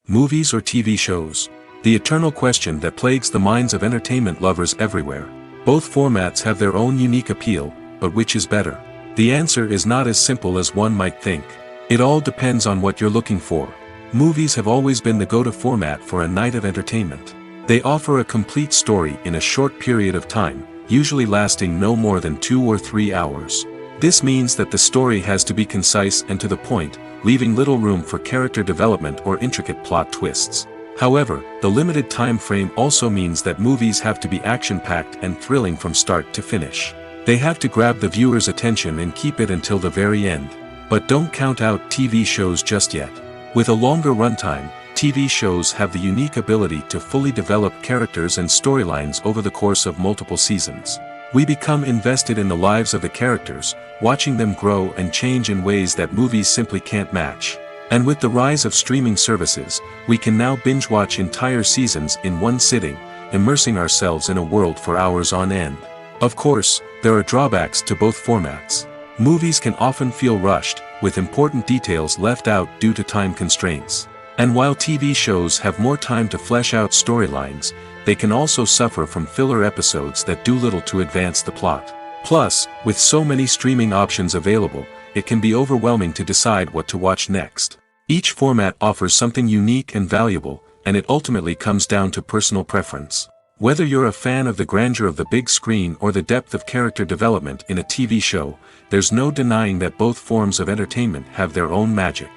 Movies or TV shows. the eternal question that plagues the minds of entertainment lovers everywhere. Both formats have their own unique appeal, but which is better? The answer is not as simple as one might think. It all depends on what you're looking for. Movies have always been the go-to format for a night of entertainment. They offer a complete story in a short period of time, usually lasting no more than 2 or 3 hours. This means that the story has to be concise and to the point, leaving little room for character development or intricate plot twists. However, the limited time frame also means that movies have to be action-packed and thrilling from start to finish. They have to grab the viewer's attention and keep it until the very end. But don't count out TV shows just yet. With a longer runtime, TV shows have the unique ability to fully develop characters and storylines over the course of multiple seasons. We become invested in the lives of the characters, watching them grow and change in ways that movies simply can't match. And with the rise of streaming services, we can now binge-watch entire seasons in one sitting, immersing ourselves in a world for hours on end. Of course, there are drawbacks to both formats. Movies can often feel rushed, with important details left out due to time constraints. And while TV shows have more time to flesh out storylines, they can also suffer from filler episodes that do little to advance the plot. Plus, with so many streaming options available, it can be overwhelming to decide what to watch next. Each format offers something unique and valuable, and it ultimately comes down to personal preference. Whether you're a fan of the grandeur of the big screen or the depth of character development in a TV show, there's no denying that both forms of entertainment have their own magic.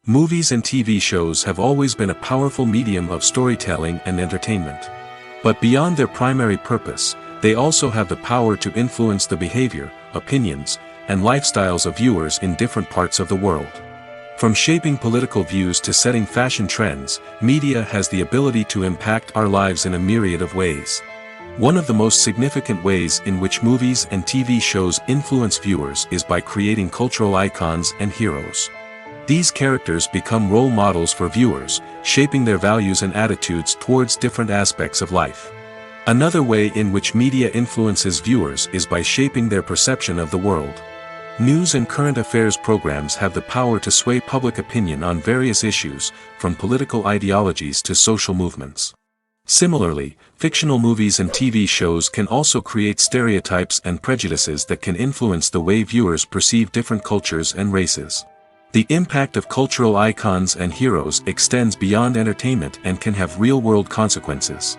Movies and TV shows have always been a powerful medium of storytelling and entertainment. But beyond their primary purpose, they also have the power to influence the behavior, opinions, and lifestyles of viewers in different parts of the world. From shaping political views to setting fashion trends, media has the ability to impact our lives in a myriad of ways. One of the most significant ways in which movies and TV shows influence viewers is by creating cultural icons and heroes. These characters become role models for viewers, shaping their values and attitudes towards different aspects of life. Another way in which media influences viewers is by shaping their perception of the world. News and current affairs programs have the power to sway public opinion on various issues, from political ideologies to social movements. Similarly, fictional movies and TV shows can also create stereotypes and prejudices that can influence the way viewers perceive different cultures and races. The impact of cultural icons and heroes extends beyond entertainment and can have real-world consequences.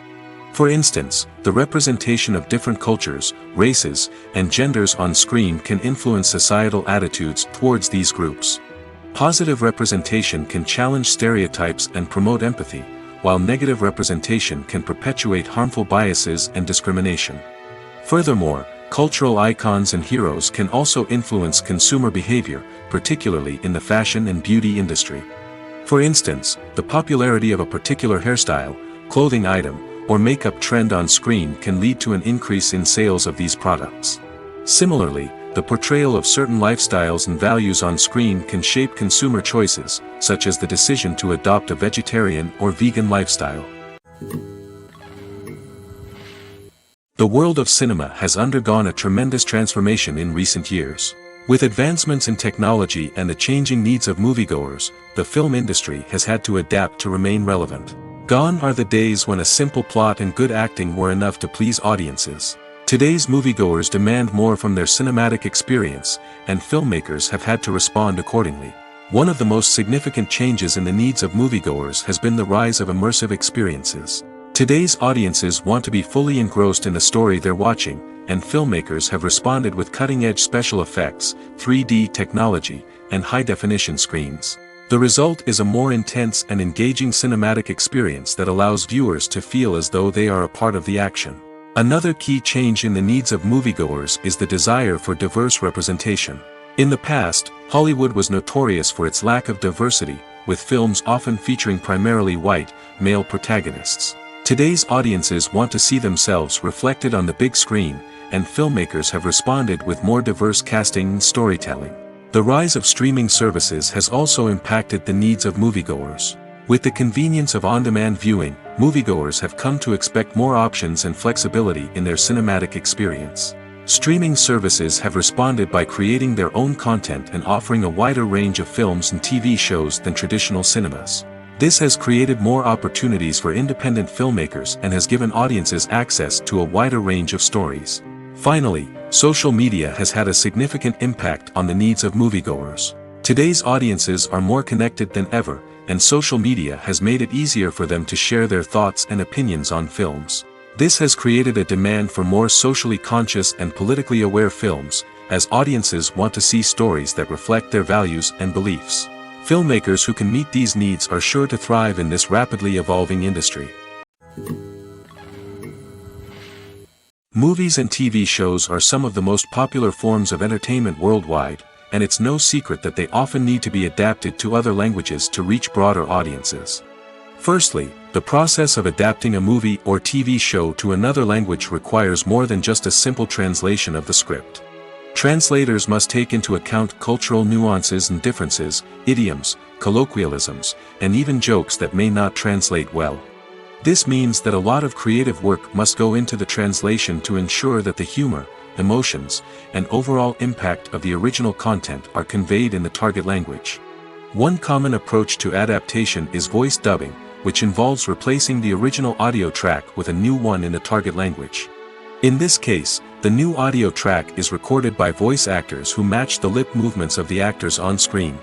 For instance, the representation of different cultures, races, and genders on screen can influence societal attitudes towards these groups. Positive representation can challenge stereotypes and promote empathy, while negative representation can perpetuate harmful biases and discrimination. Furthermore, cultural icons and heroes can also influence consumer behavior, particularly in the fashion and beauty industry. For instance, the popularity of a particular hairstyle, clothing item, or makeup trend on screen can lead to an increase in sales of these products. Similarly, the portrayal of certain lifestyles and values on screen can shape consumer choices, such as the decision to adopt a vegetarian or vegan lifestyle. The world of cinema has undergone a tremendous transformation in recent years. With advancements in technology and the changing needs of moviegoers, the film industry has had to adapt to remain relevant. Gone are the days when a simple plot and good acting were enough to please audiences. Today's moviegoers demand more from their cinematic experience, and filmmakers have had to respond accordingly. One of the most significant changes in the needs of moviegoers has been the rise of immersive experiences. Today's audiences want to be fully engrossed in the story they're watching, and filmmakers have responded with cutting-edge special effects, 3D technology, and high-definition screens. The result is a more intense and engaging cinematic experience that allows viewers to feel as though they are a part of the action. Another key change in the needs of moviegoers is the desire for diverse representation. In the past, Hollywood was notorious for its lack of diversity, with films often featuring primarily white, male protagonists. Today's audiences want to see themselves reflected on the big screen, and filmmakers have responded with more diverse casting and storytelling. The rise of streaming services has also impacted the needs of moviegoers. With the convenience of on-demand viewing, moviegoers have come to expect more options and flexibility in their cinematic experience. Streaming services have responded by creating their own content and offering a wider range of films and TV shows than traditional cinemas. This has created more opportunities for independent filmmakers and has given audiences access to a wider range of stories. Finally, social media has had a significant impact on the needs of moviegoers. Today's audiences are more connected than ever, and social media has made it easier for them to share their thoughts and opinions on films. This has created a demand for more socially conscious and politically aware films, as audiences want to see stories that reflect their values and beliefs. Filmmakers who can meet these needs are sure to thrive in this rapidly evolving industry. Movies and TV shows are some of the most popular forms of entertainment worldwide, and it's no secret that they often need to be adapted to other languages to reach broader audiences. Firstly, the process of adapting a movie or TV show to another language requires more than just a simple translation of the script. Translators must take into account cultural nuances and differences, idioms, colloquialisms, and even jokes that may not translate well. This means that a lot of creative work must go into the translation to ensure that the humor, emotions, and overall impact of the original content are conveyed in the target language. One common approach to adaptation is voice dubbing, which involves replacing the original audio track with a new one in the target language. In this case, the new audio track is recorded by voice actors who match the lip movements of the actors on screen.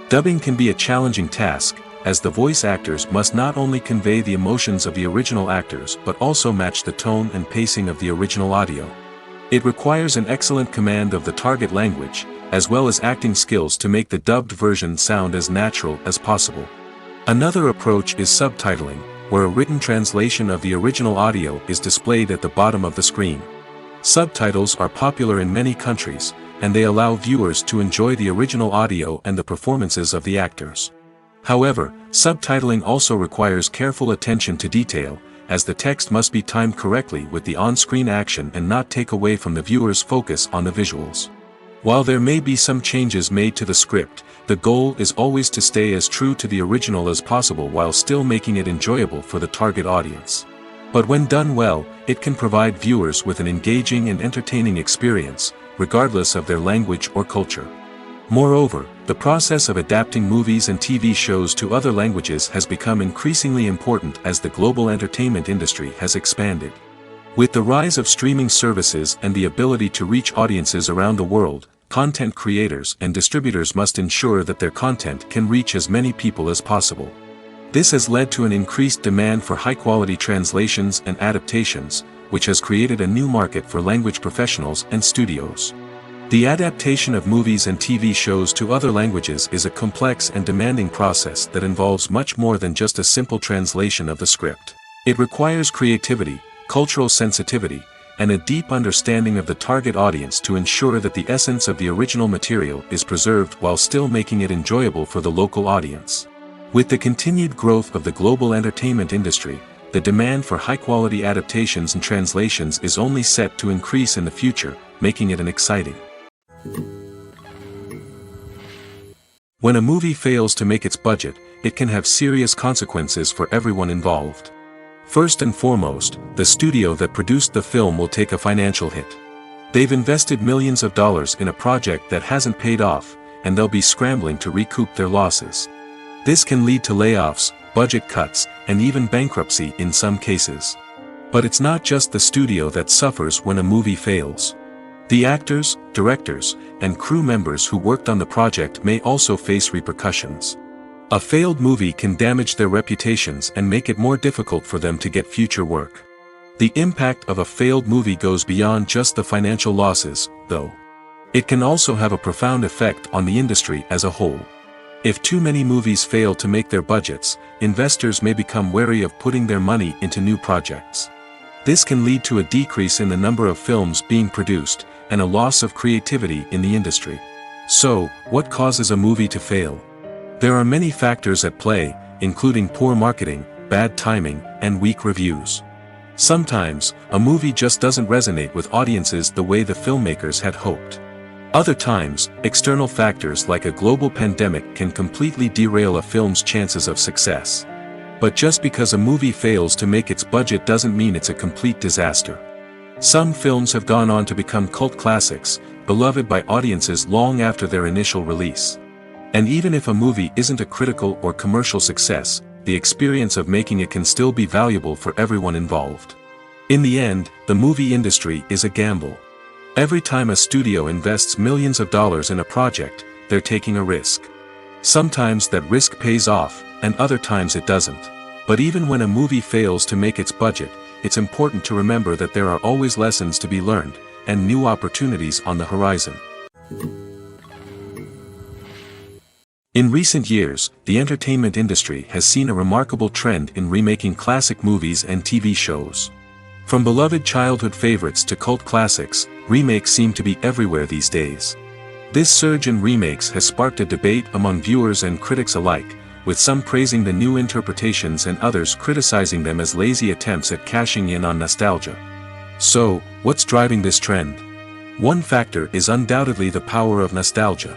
Dubbing can be a challenging task, as the voice actors must not only convey the emotions of the original actors but also match the tone and pacing of the original audio. It requires an excellent command of the target language, as well as acting skills to make the dubbed version sound as natural as possible. Another approach is subtitling, where a written translation of the original audio is displayed at the bottom of the screen. Subtitles are popular in many countries, and they allow viewers to enjoy the original audio and the performances of the actors. However, subtitling also requires careful attention to detail, as the text must be timed correctly with the on-screen action and not take away from the viewer's focus on the visuals. While there may be some changes made to the script, the goal is always to stay as true to the original as possible while still making it enjoyable for the target audience. But when done well, it can provide viewers with an engaging and entertaining experience, regardless of their language or culture. Moreover, the process of adapting movies and TV shows to other languages has become increasingly important as the global entertainment industry has expanded. With the rise of streaming services and the ability to reach audiences around the world, content creators and distributors must ensure that their content can reach as many people as possible. This has led to an increased demand for high-quality translations and adaptations, which has created a new market for language professionals and studios. The adaptation of movies and TV shows to other languages is a complex and demanding process that involves much more than just a simple translation of the script. It requires creativity, cultural sensitivity, and a deep understanding of the target audience to ensure that the essence of the original material is preserved while still making it enjoyable for the local audience. With the continued growth of the global entertainment industry, the demand for high-quality adaptations and translations is only set to increase in the future, making it an exciting. When a movie fails to make its budget, it can have serious consequences for everyone involved. First and foremost, the studio that produced the film will take a financial hit. They've invested millions of dollars in a project that hasn't paid off, and they'll be scrambling to recoup their losses. This can lead to layoffs, budget cuts, and even bankruptcy in some cases. But it's not just the studio that suffers when a movie fails. The actors, directors, and crew members who worked on the project may also face repercussions. A failed movie can damage their reputations and make it more difficult for them to get future work. The impact of a failed movie goes beyond just the financial losses, though. It can also have a profound effect on the industry as a whole. If too many movies fail to make their budgets, investors may become wary of putting their money into new projects. This can lead to a decrease in the number of films being produced, and a loss of creativity in the industry. So, what causes a movie to fail? There are many factors at play, including poor marketing, bad timing, and weak reviews. Sometimes, a movie just doesn't resonate with audiences the way the filmmakers had hoped. Other times, external factors like a global pandemic can completely derail a film's chances of success. But just because a movie fails to make its budget doesn't mean it's a complete disaster. Some films have gone on to become cult classics, beloved by audiences long after their initial release. And even if a movie isn't a critical or commercial success, the experience of making it can still be valuable for everyone involved. In the end, the movie industry is a gamble. Every time a studio invests millions of dollars in a project, they're taking a risk. Sometimes that risk pays off, and other times it doesn't. But even when a movie fails to make its budget, it's important to remember that there are always lessons to be learned, and new opportunities on the horizon. In recent years, the entertainment industry has seen a remarkable trend in remaking classic movies and TV shows. From beloved childhood favorites to cult classics, remakes seem to be everywhere these days. This surge in remakes has sparked a debate among viewers and critics alike, with some praising the new interpretations and others criticizing them as lazy attempts at cashing in on nostalgia. So, what's driving this trend? One factor is undoubtedly the power of nostalgia.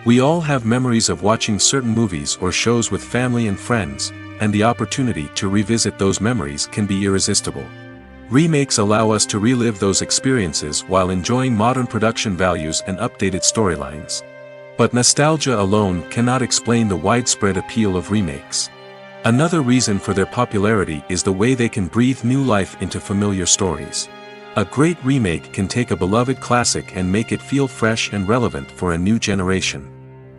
We all have memories of watching certain movies or shows with family and friends, and the opportunity to revisit those memories can be irresistible. Remakes allow us to relive those experiences while enjoying modern production values and updated storylines. But nostalgia alone cannot explain the widespread appeal of remakes. Another reason for their popularity is the way they can breathe new life into familiar stories. A great remake can take a beloved classic and make it feel fresh and relevant for a new generation.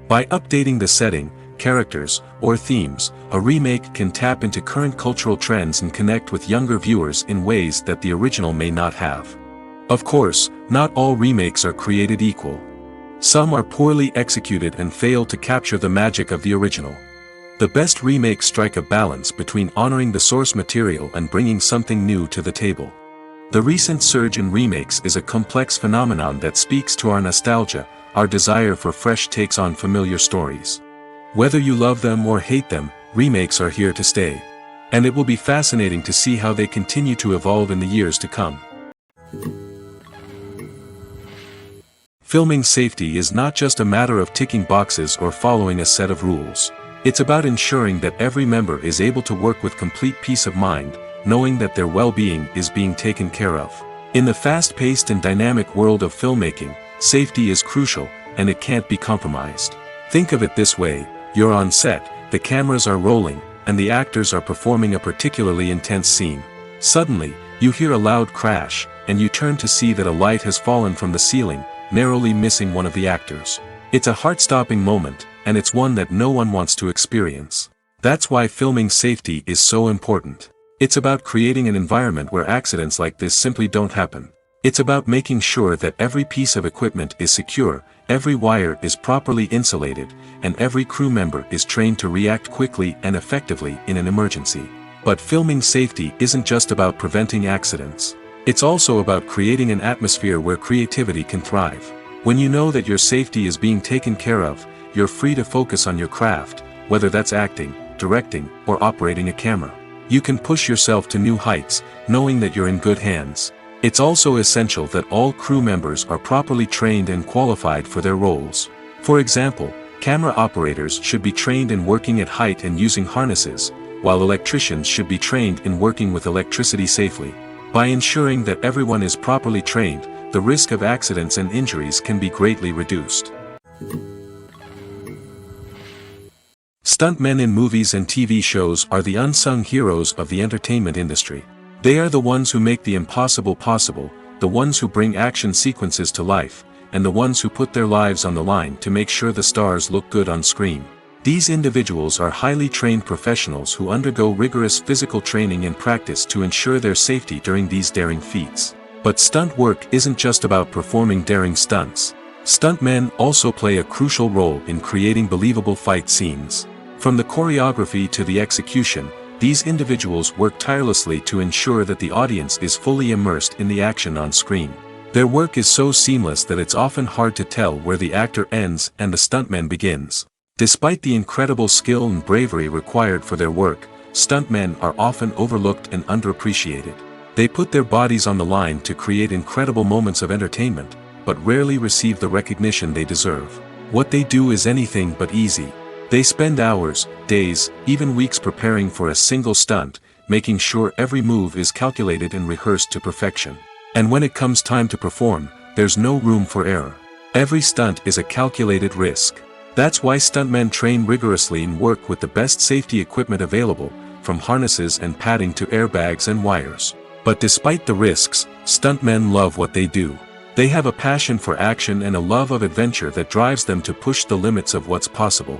By updating the setting, characters, or themes, a remake can tap into current cultural trends and connect with younger viewers in ways that the original may not have. Of course, not all remakes are created equal. Some are poorly executed and fail to capture the magic of the original. The best remakes strike a balance between honoring the source material and bringing something new to the table. The recent surge in remakes is a complex phenomenon that speaks to our nostalgia, our desire for fresh takes on familiar stories. Whether you love them or hate them, remakes are here to stay. And it will be fascinating to see how they continue to evolve in the years to come. Filming safety is not just a matter of ticking boxes or following a set of rules. It's about ensuring that every member is able to work with complete peace of mind, knowing that their well-being is being taken care of. In the fast-paced and dynamic world of filmmaking, safety is crucial, and it can't be compromised. Think of it this way: you're on set, the cameras are rolling, and the actors are performing a particularly intense scene. Suddenly, you hear a loud crash, and you turn to see that a light has fallen from the ceiling, narrowly missing one of the actors. It's a heart-stopping moment, and it's one that no one wants to experience. That's why filming safety is so important. It's about creating an environment where accidents like this simply don't happen. It's about making sure that every piece of equipment is secure, every wire is properly insulated, and every crew member is trained to react quickly and effectively in an emergency. But filming safety isn't just about preventing accidents. It's also about creating an atmosphere where creativity can thrive. When you know that your safety is being taken care of, you're free to focus on your craft, whether that's acting, directing, or operating a camera. You can push yourself to new heights, knowing that you're in good hands. It's also essential that all crew members are properly trained and qualified for their roles. For example, camera operators should be trained in working at height and using harnesses, while electricians should be trained in working with electricity safely. By ensuring that everyone is properly trained, the risk of accidents and injuries can be greatly reduced. Stuntmen in movies and TV shows are the unsung heroes of the entertainment industry. They are the ones who make the impossible possible, the ones who bring action sequences to life, and the ones who put their lives on the line to make sure the stars look good on screen. These individuals are highly trained professionals who undergo rigorous physical training and practice to ensure their safety during these daring feats. But stunt work isn't just about performing daring stunts. Stuntmen also play a crucial role in creating believable fight scenes. From the choreography to the execution, these individuals work tirelessly to ensure that the audience is fully immersed in the action on screen. Their work is so seamless that it's often hard to tell where the actor ends and the stuntman begins. Despite the incredible skill and bravery required for their work, stuntmen are often overlooked and underappreciated. They put their bodies on the line to create incredible moments of entertainment, but rarely receive the recognition they deserve. What they do is anything but easy. They spend hours, days, even weeks preparing for a single stunt, making sure every move is calculated and rehearsed to perfection. And when it comes time to perform, there's no room for error. Every stunt is a calculated risk. That's why stuntmen train rigorously and work with the best safety equipment available, from harnesses and padding to airbags and wires. But despite the risks, stuntmen love what they do. They have a passion for action and a love of adventure that drives them to push the limits of what's possible.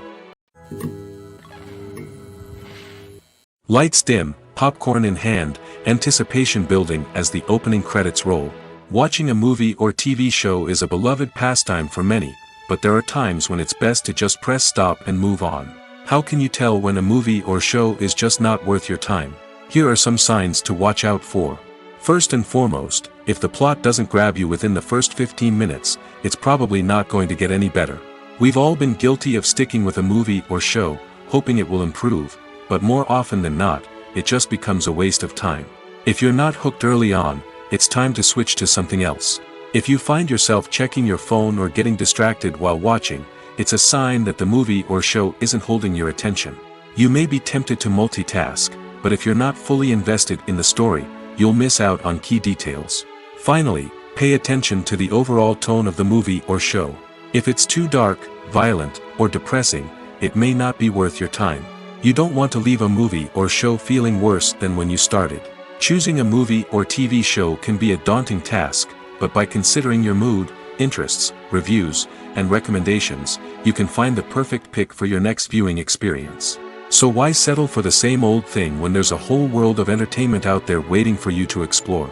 Lights dim, popcorn in hand, anticipation building as the opening credits roll. Watching a movie or TV show is a beloved pastime for many, but there are times when it's best to just press stop and move on. How can you tell when a movie or show is just not worth your time? Here are some signs to watch out for. First and foremost, if the plot doesn't grab you within the first 15 minutes, it's probably not going to get any better. We've all been guilty of sticking with a movie or show, hoping it will improve, but more often than not, it just becomes a waste of time. If you're not hooked early on, it's time to switch to something else. If you find yourself checking your phone or getting distracted while watching, it's a sign that the movie or show isn't holding your attention. You may be tempted to multitask, but if you're not fully invested in the story, you'll miss out on key details. Finally, pay attention to the overall tone of the movie or show. If it's too dark, violent, or depressing, it may not be worth your time. You don't want to leave a movie or show feeling worse than when you started. Choosing a movie or TV show can be a daunting task, but by considering your mood, interests, reviews, and recommendations, you can find the perfect pick for your next viewing experience. So why settle for the same old thing when there's a whole world of entertainment out there waiting for you to explore?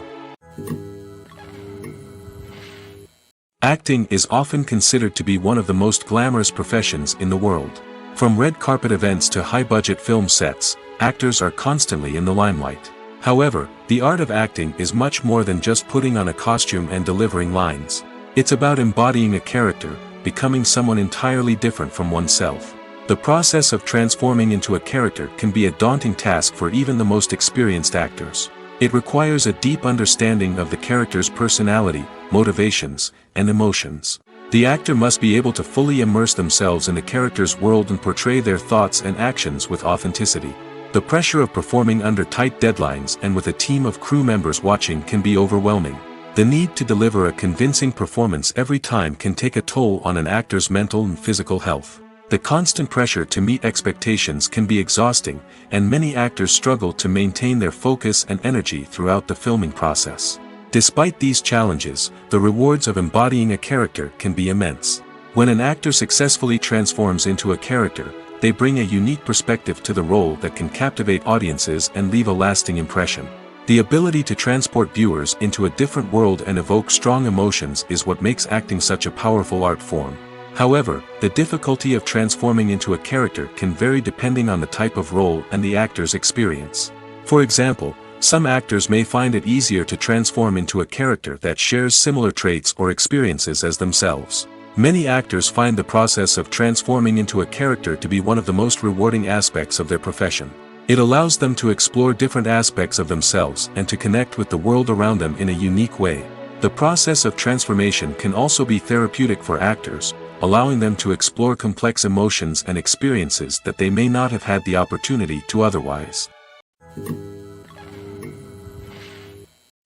Acting is often considered to be one of the most glamorous professions in the world. From red carpet events to high-budget film sets, actors are constantly in the limelight. However, the art of acting is much more than just putting on a costume and delivering lines. It's about embodying a character, becoming someone entirely different from oneself. The process of transforming into a character can be a daunting task for even the most experienced actors. It requires a deep understanding of the character's personality, motivations, and emotions. The actor must be able to fully immerse themselves in the character's world and portray their thoughts and actions with authenticity. The pressure of performing under tight deadlines and with a team of crew members watching can be overwhelming. The need to deliver a convincing performance every time can take a toll on an actor's mental and physical health. The constant pressure to meet expectations can be exhausting, and many actors struggle to maintain their focus and energy throughout the filming process. Despite these challenges, the rewards of embodying a character can be immense. When an actor successfully transforms into a character, they bring a unique perspective to the role that can captivate audiences and leave a lasting impression. The ability to transport viewers into a different world and evoke strong emotions is what makes acting such a powerful art form. However, the difficulty of transforming into a character can vary depending on the type of role and the actor's experience. For example, some actors may find it easier to transform into a character that shares similar traits or experiences as themselves. Many actors find the process of transforming into a character to be one of the most rewarding aspects of their profession. It allows them to explore different aspects of themselves and to connect with the world around them in a unique way. The process of transformation can also be therapeutic for actors, allowing them to explore complex emotions and experiences that they may not have had the opportunity to otherwise.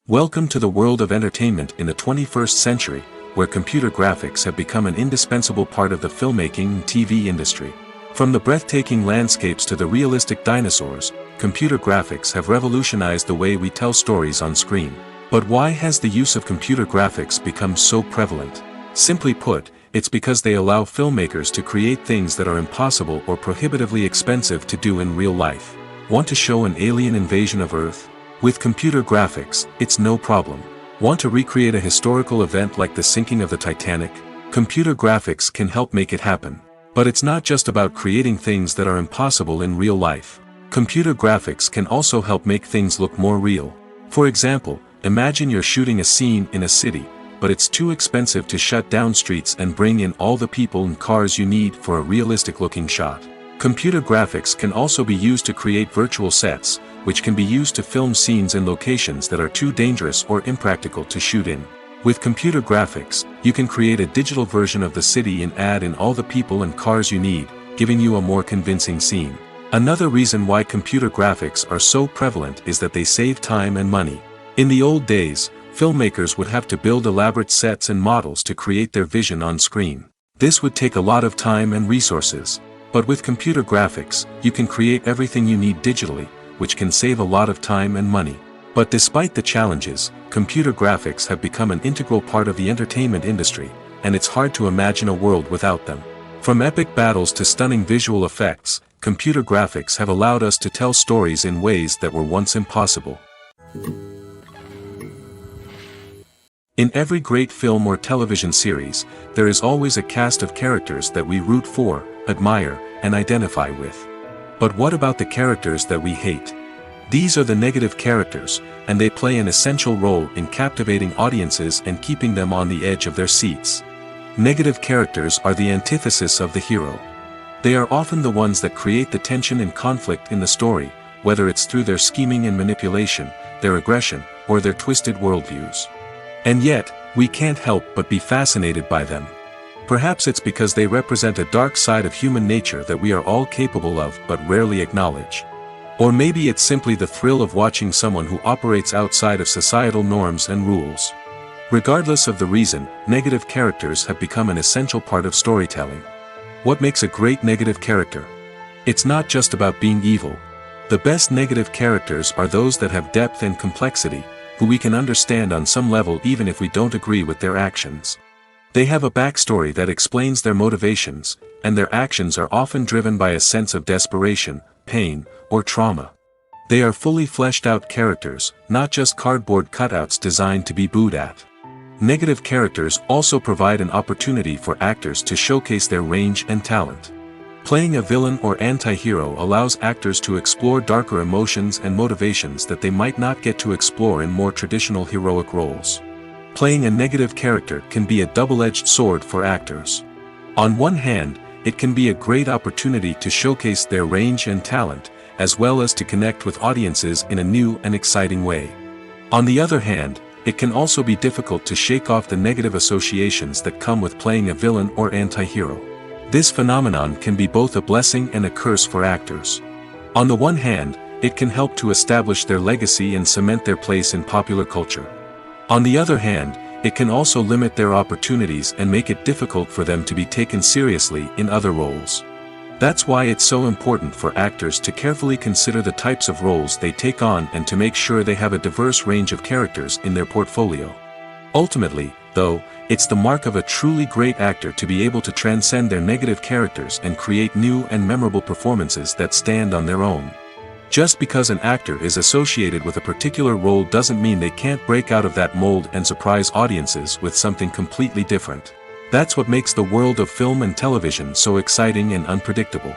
Welcome to the world of entertainment in the 21st century, where computer graphics have become an indispensable part of the filmmaking and TV industry. From the breathtaking landscapes to the realistic dinosaurs, computer graphics have revolutionized the way we tell stories on screen. But why has the use of computer graphics become so prevalent? Simply put, it's because they allow filmmakers to create things that are impossible or prohibitively expensive to do in real life. Want to show an alien invasion of Earth? With computer graphics, it's no problem. Want to recreate a historical event like the sinking of the Titanic? Computer graphics can help make it happen. But it's not just about creating things that are impossible in real life. Computer graphics can also help make things look more real. For example, imagine you're shooting a scene in a city, but it's too expensive to shut down streets and bring in all the people and cars you need for a realistic-looking shot. Computer graphics can also be used to create virtual sets, which can be used to film scenes in locations that are too dangerous or impractical to shoot in. With computer graphics, you can create a digital version of the city and add in all the people and cars you need, giving you a more convincing scene. Another reason why computer graphics are so prevalent is that they save time and money. In the old days, Filmmakers would have to build elaborate sets and models to create their vision on screen. This would take a lot of time and resources. But with computer graphics, you can create everything you need digitally, which can save a lot of time and money. But despite the challenges, computer graphics have become an integral part of the entertainment industry, and it's hard to imagine a world without them. From epic battles to stunning visual effects, computer graphics have allowed us to tell stories in ways that were once impossible. In every great film or television series, there is always a cast of characters that we root for, admire, and identify with. But what about the characters that we hate? These are the negative characters, and they play an essential role in captivating audiences and keeping them on the edge of their seats. Negative characters are the antithesis of the hero. They are often the ones that create the tension and conflict in the story, whether it's through their scheming and manipulation, their aggression, or their twisted worldviews. And yet, we can't help but be fascinated by them. Perhaps it's because they represent a dark side of human nature that we are all capable of but rarely acknowledge. Or maybe it's simply the thrill of watching someone who operates outside of societal norms and rules. Regardless of the reason, negative characters have become an essential part of storytelling. What makes a great negative character? It's not just about being evil. The best negative characters are those that have depth and complexity, who we can understand on some level even if we don't agree with their actions. They have a backstory that explains their motivations, and their actions are often driven by a sense of desperation, pain, or trauma. They are fully fleshed out characters, not just cardboard cutouts designed to be booed at. Negative characters also provide an opportunity for actors to showcase their range and talent. Playing a villain or anti-hero allows actors to explore darker emotions and motivations that they might not get to explore in more traditional heroic roles. Playing a negative character can be a double-edged sword for actors. On one hand, it can be a great opportunity to showcase their range and talent, as well as to connect with audiences in a new and exciting way. On the other hand, it can also be difficult to shake off the negative associations that come with playing a villain or anti-hero. This phenomenon can be both a blessing and a curse for actors. On the one hand, it can help to establish their legacy and cement their place in popular culture. On the other hand, it can also limit their opportunities and make it difficult for them to be taken seriously in other roles. That's why it's so important for actors to carefully consider the types of roles they take on and to make sure they have a diverse range of characters in their portfolio. Ultimately, though, it's the mark of a truly great actor to be able to transcend their negative characters and create new and memorable performances that stand on their own. Just because an actor is associated with a particular role doesn't mean they can't break out of that mold and surprise audiences with something completely different. That's what makes the world of film and television so exciting and unpredictable.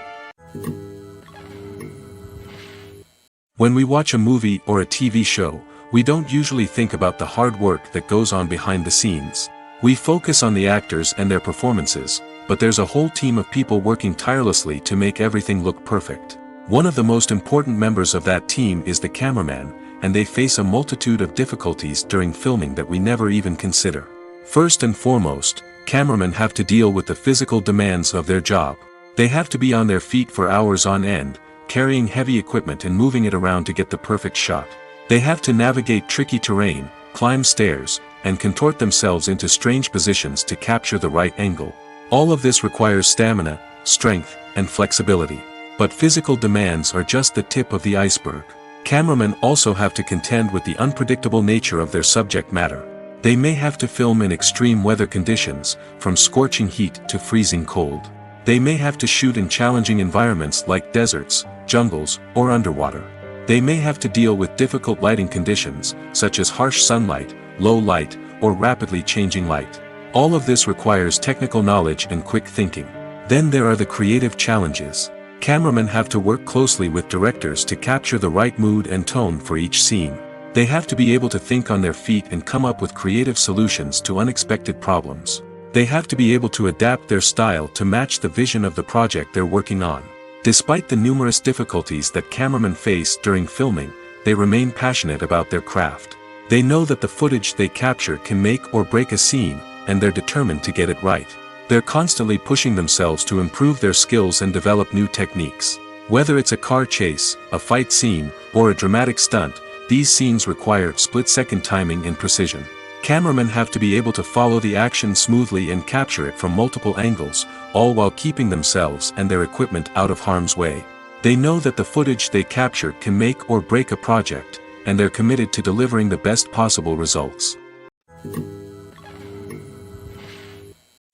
When we watch a movie or a TV show, we don't usually think about the hard work that goes on behind the scenes. We focus on the actors and their performances, but there's a whole team of people working tirelessly to make everything look perfect. One of the most important members of that team is the cameraman, and they face a multitude of difficulties during filming that we never even consider. First and foremost, cameramen have to deal with the physical demands of their job. They have to be on their feet for hours on end, carrying heavy equipment and moving it around to get the perfect shot. They have to navigate tricky terrain, climb stairs, and contort themselves into strange positions to capture the right angle. All of this requires stamina, strength, and flexibility. But physical demands are just the tip of the iceberg. Cameramen also have to contend with the unpredictable nature of their subject matter. They may have to film in extreme weather conditions, from scorching heat to freezing cold. They may have to shoot in challenging environments like deserts, jungles, or underwater. They may have to deal with difficult lighting conditions, such as harsh sunlight, low light, or rapidly changing light. All of this requires technical knowledge and quick thinking. Then there are the creative challenges. Cameramen have to work closely with directors to capture the right mood and tone for each scene. They have to be able to think on their feet and come up with creative solutions to unexpected problems. They have to be able to adapt their style to match the vision of the project they're working on. Despite the numerous difficulties that cameramen face during filming, they remain passionate about their craft. They know that the footage they capture can make or break a scene, and they're determined to get it right. They're constantly pushing themselves to improve their skills and develop new techniques. Whether it's a car chase, a fight scene, or a dramatic stunt, these scenes require split-second timing and precision. Cameramen have to be able to follow the action smoothly and capture it from multiple angles, all while keeping themselves and their equipment out of harm's way. They know that the footage they capture can make or break a project, and they're committed to delivering the best possible results.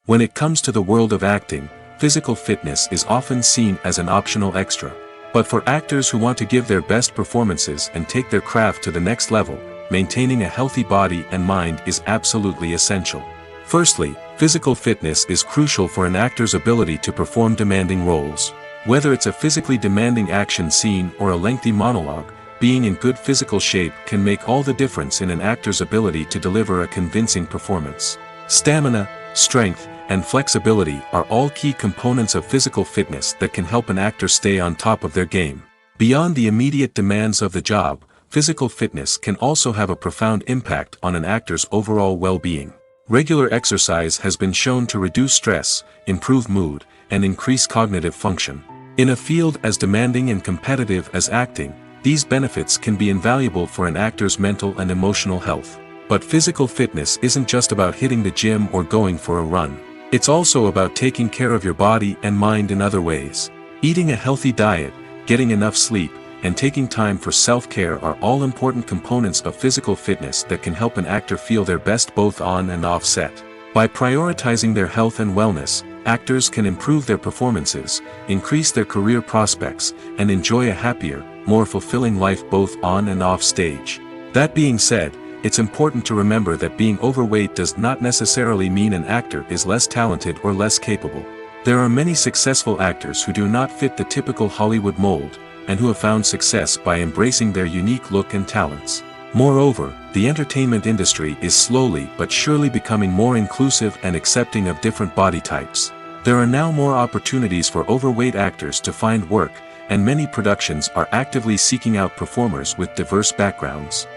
When it comes to the world of acting, physical fitness is often seen as an optional extra. But for actors who want to give their best performances and take their craft to the next level, maintaining a healthy body and mind is absolutely essential. Firstly, physical fitness is crucial for an actor's ability to perform demanding roles. Whether it's a physically demanding action scene or a lengthy monologue, being in good physical shape can make all the difference in an actor's ability to deliver a convincing performance. Stamina, strength, and flexibility are all key components of physical fitness that can help an actor stay on top of their game. Beyond the immediate demands of the job, physical fitness can also have a profound impact on an actor's overall well-being. Regular exercise has been shown to reduce stress, improve mood, and increase cognitive function. In a field as demanding and competitive as acting, these benefits can be invaluable for an actor's mental and emotional health. But physical fitness isn't just about hitting the gym or going for a run. It's also about taking care of your body and mind in other ways. Eating a healthy diet, getting enough sleep, and taking time for self-care are all important components of physical fitness that can help an actor feel their best both on and off set. By prioritizing their health and wellness, actors can improve their performances, increase their career prospects, and enjoy a happier, more fulfilling life both on and off stage. That being said, it's important to remember that being overweight does not necessarily mean an actor is less talented or less capable. There are many successful actors who do not fit the typical Hollywood mold, and who have found success by embracing their unique look and talents. Moreover, the entertainment industry is slowly but surely becoming more inclusive and accepting of different body types. There are now more opportunities for overweight actors to find work, and many productions are actively seeking out performers with diverse backgrounds.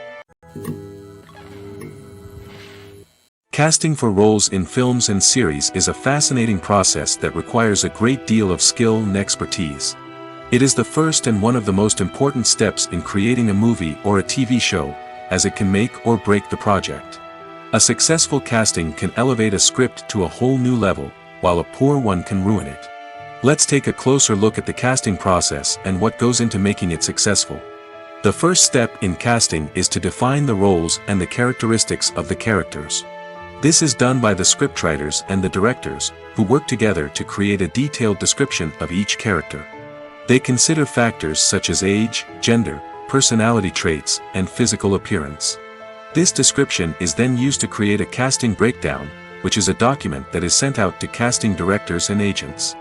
Casting for roles in films and series is a fascinating process that requires a great deal of skill and expertise. It is the first and one of the most important steps in creating a movie or a TV show, as it can make or break the project. A successful casting can elevate a script to a whole new level, while a poor one can ruin it. Let's take a closer look at the casting process and what goes into making it successful. The first step in casting is to define the roles and the characteristics of the characters. This is done by the scriptwriters and the directors, who work together to create a detailed description of each character. They consider factors such as age, gender, personality traits, and physical appearance. This description is then used to create a casting breakdown, which is a document that is sent out to casting directors and agents.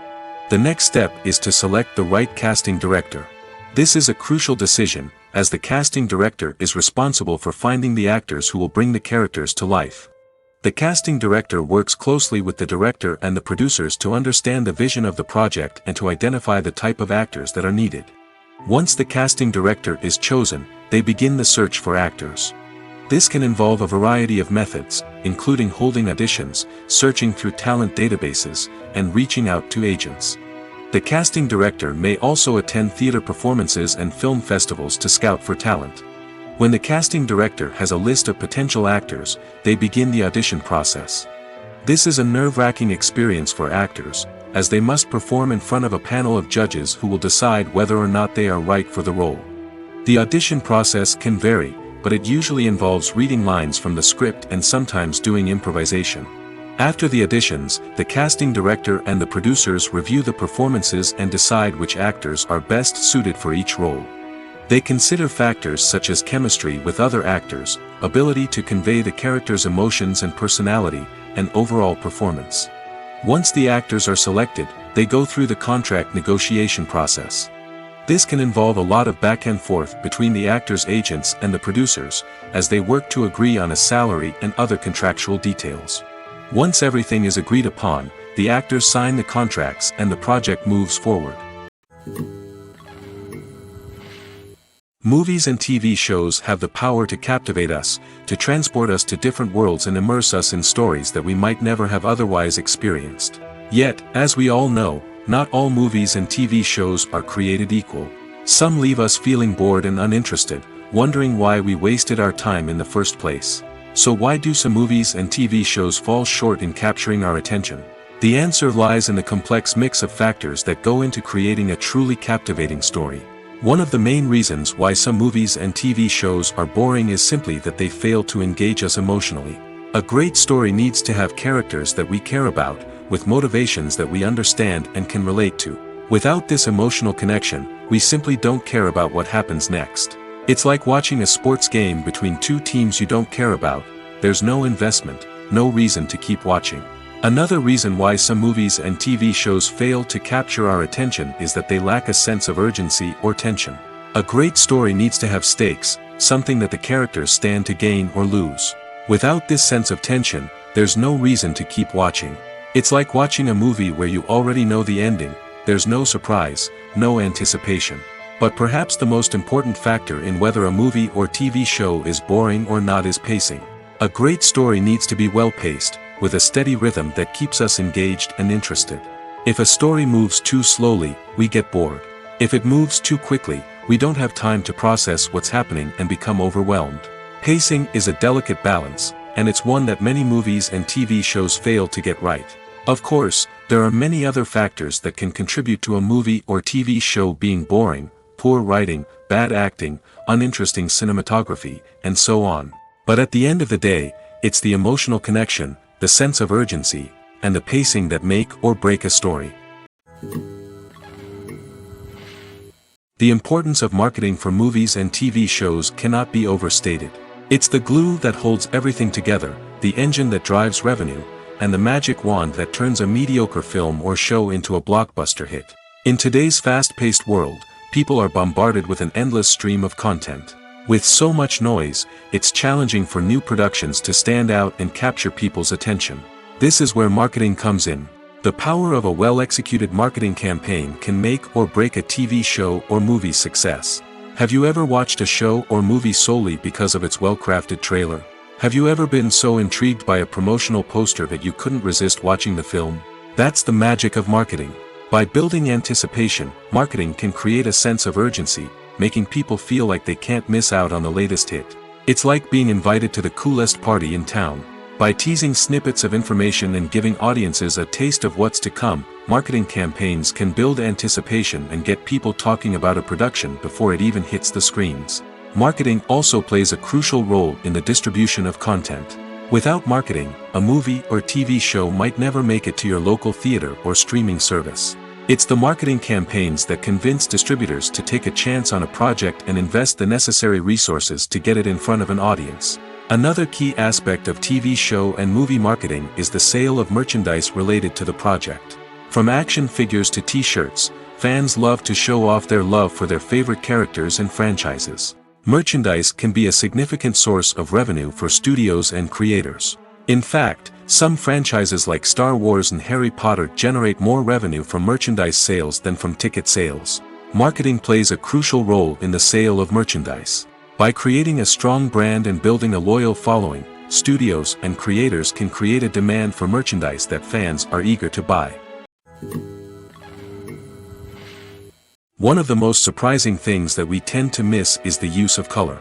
The next step is to select the right casting director. This is a crucial decision, as the casting director is responsible for finding the actors who will bring the characters to life. The casting director works closely with the director and the producers to understand the vision of the project and to identify the type of actors that are needed. Once the casting director is chosen, they begin the search for actors. This can involve a variety of methods, including holding auditions, searching through talent databases, and reaching out to agents. The casting director may also attend theater performances and film festivals to scout for talent. When the casting director has a list of potential actors, they begin the audition process. This is a nerve-wracking experience for actors, as they must perform in front of a panel of judges who will decide whether or not they are right for the role. The audition process can vary, but it usually involves reading lines from the script and sometimes doing improvisation. After the auditions, the casting director and the producers review the performances and decide which actors are best suited for each role. They consider factors such as chemistry with other actors, ability to convey the character's emotions and personality, and overall performance. Once the actors are selected, they go through the contract negotiation process. This can involve a lot of back and forth between the actors' agents and the producers, as they work to agree on a salary and other contractual details. Once everything is agreed upon, the actors sign the contracts and the project moves forward. Movies and TV shows have the power to captivate us, to transport us to different worlds and immerse us in stories that we might never have otherwise experienced. Yet, as we all know, not all movies and TV shows are created equal. Some leave us feeling bored and uninterested, wondering why we wasted our time in the first place. So why do some movies and TV shows fall short in capturing our attention? The answer lies in the complex mix of factors that go into creating a truly captivating story. One of the main reasons why some movies and TV shows are boring is simply that they fail to engage us emotionally. A great story needs to have characters that we care about, with motivations that we understand and can relate to. Without this emotional connection, we simply don't care about what happens next. It's like watching a sports game between two teams you don't care about. There's no investment, no reason to keep watching. Another reason why some movies and TV shows fail to capture our attention is that they lack a sense of urgency or tension. A great story needs to have stakes, something that the characters stand to gain or lose. Without this sense of tension, there's no reason to keep watching. It's like watching a movie where you already know the ending. There's no surprise, no anticipation. But perhaps the most important factor in whether a movie or TV show is boring or not is pacing. A great story needs to be well-paced, with a steady rhythm that keeps us engaged and interested. If a story moves too slowly, we get bored. If it moves too quickly, we don't have time to process what's happening and become overwhelmed. Pacing is a delicate balance, and it's one that many movies and TV shows fail to get right. Of course, there are many other factors that can contribute to a movie or TV show being boring: poor writing, bad acting, uninteresting cinematography, and so on. But at the end of the day, it's the emotional connection, the sense of urgency, and the pacing that make or break a story. The importance of marketing for movies and TV shows cannot be overstated. It's the glue that holds everything together, the engine that drives revenue, and the magic wand that turns a mediocre film or show into a blockbuster hit. In today's fast-paced world, people are bombarded with an endless stream of content. With so much noise, it's challenging for new productions to stand out and capture people's attention. This is where marketing comes in. The power of a well-executed marketing campaign can make or break a TV show or movie's success. Have you ever watched a show or movie solely because of its well-crafted trailer? Have you ever been so intrigued by a promotional poster that you couldn't resist watching the film? That's the magic of marketing. By building anticipation, marketing can create a sense of urgency, making people feel like they can't miss out on the latest hit. It's like being invited to the coolest party in town. By teasing snippets of information and giving audiences a taste of what's to come, marketing campaigns can build anticipation and get people talking about a production before it even hits the screens. Marketing also plays a crucial role in the distribution of content. Without marketing, a movie or TV show might never make it to your local theater or streaming service. It's the marketing campaigns that convince distributors to take a chance on a project and invest the necessary resources to get it in front of an audience. Another key aspect of TV show and movie marketing is the sale of merchandise related to the project. From action figures to t-shirts, fans love to show off their love for their favorite characters and franchises. Merchandise can be a significant source of revenue for studios and creators. In fact, some franchises like Star Wars and Harry Potter generate more revenue from merchandise sales than from ticket sales. Marketing plays a crucial role in the sale of merchandise. By creating a strong brand and building a loyal following, studios and creators can create a demand for merchandise that fans are eager to buy. One of the most surprising things that we tend to miss is the use of color.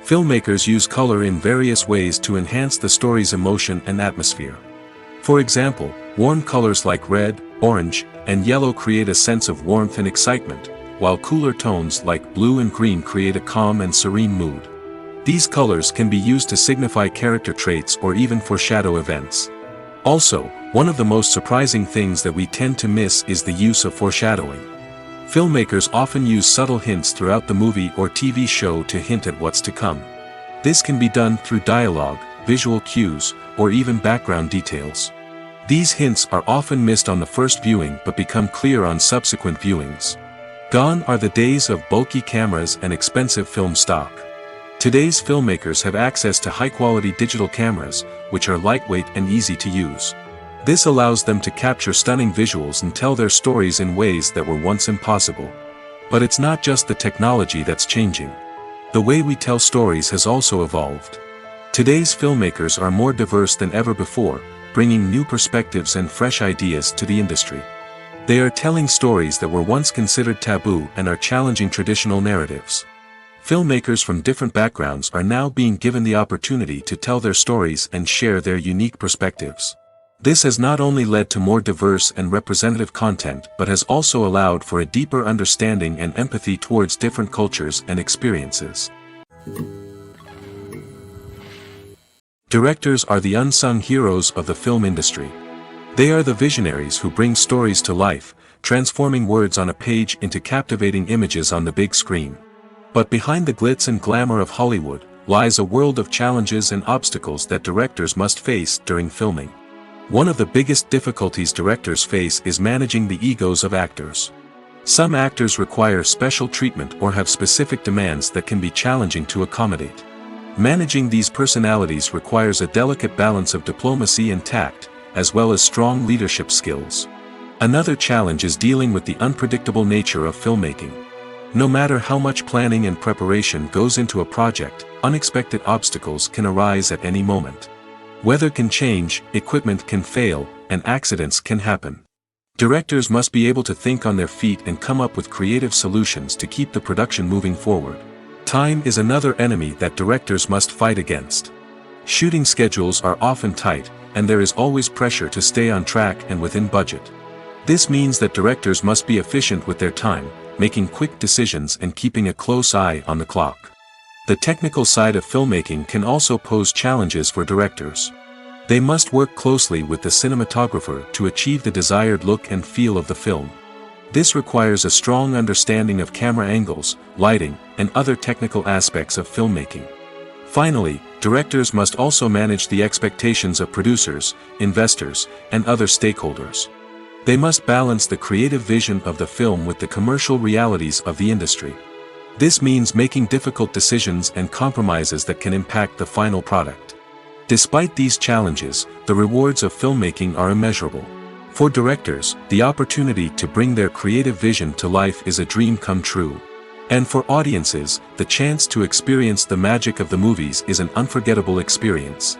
Filmmakers use color in various ways to enhance the story's emotion and atmosphere. For example, warm colors like red, orange, and yellow create a sense of warmth and excitement, while cooler tones like blue and green create a calm and serene mood. These colors can be used to signify character traits or even foreshadow events. Also, one of the most surprising things that we tend to miss is the use of foreshadowing. Filmmakers often use subtle hints throughout the movie or TV show to hint at what's to come. This can be done through dialogue, visual cues, or even background details. These hints are often missed on the first viewing but become clear on subsequent viewings. Gone are the days of bulky cameras and expensive film stock. Today's filmmakers have access to high-quality digital cameras, which are lightweight and easy to use. This allows them to capture stunning visuals and tell their stories in ways that were once impossible. But it's not just the technology that's changing. The way we tell stories has also evolved. Today's filmmakers are more diverse than ever before, bringing new perspectives and fresh ideas to the industry. They are telling stories that were once considered taboo and are challenging traditional narratives. Filmmakers from different backgrounds are now being given the opportunity to tell their stories and share their unique perspectives. This has not only led to more diverse and representative content but has also allowed for a deeper understanding and empathy towards different cultures and experiences. Directors are the unsung heroes of the film industry. They are the visionaries who bring stories to life, transforming words on a page into captivating images on the big screen. But behind the glitz and glamour of Hollywood lies a world of challenges and obstacles that directors must face during filming. One of the biggest difficulties directors face is managing the egos of actors. Some actors require special treatment or have specific demands that can be challenging to accommodate. Managing these personalities requires a delicate balance of diplomacy and tact, as well as strong leadership skills. Another challenge is dealing with the unpredictable nature of filmmaking. No matter how much planning and preparation goes into a project, unexpected obstacles can arise at any moment. Weather can change, equipment can fail, and accidents can happen. Directors must be able to think on their feet and come up with creative solutions to keep the production moving forward. Time is another enemy that directors must fight against. Shooting schedules are often tight, and there is always pressure to stay on track and within budget. This means that directors must be efficient with their time, making quick decisions and keeping a close eye on the clock. The technical side of filmmaking can also pose challenges for directors. They must work closely with the cinematographer to achieve the desired look and feel of the film. This requires a strong understanding of camera angles, lighting, and other technical aspects of filmmaking. Finally, directors must also manage the expectations of producers, investors, and other stakeholders. They must balance the creative vision of the film with the commercial realities of the industry. This means making difficult decisions and compromises that can impact the final product. Despite these challenges, the rewards of filmmaking are immeasurable. For directors, the opportunity to bring their creative vision to life is a dream come true. And for audiences, the chance to experience the magic of the movies is an unforgettable experience.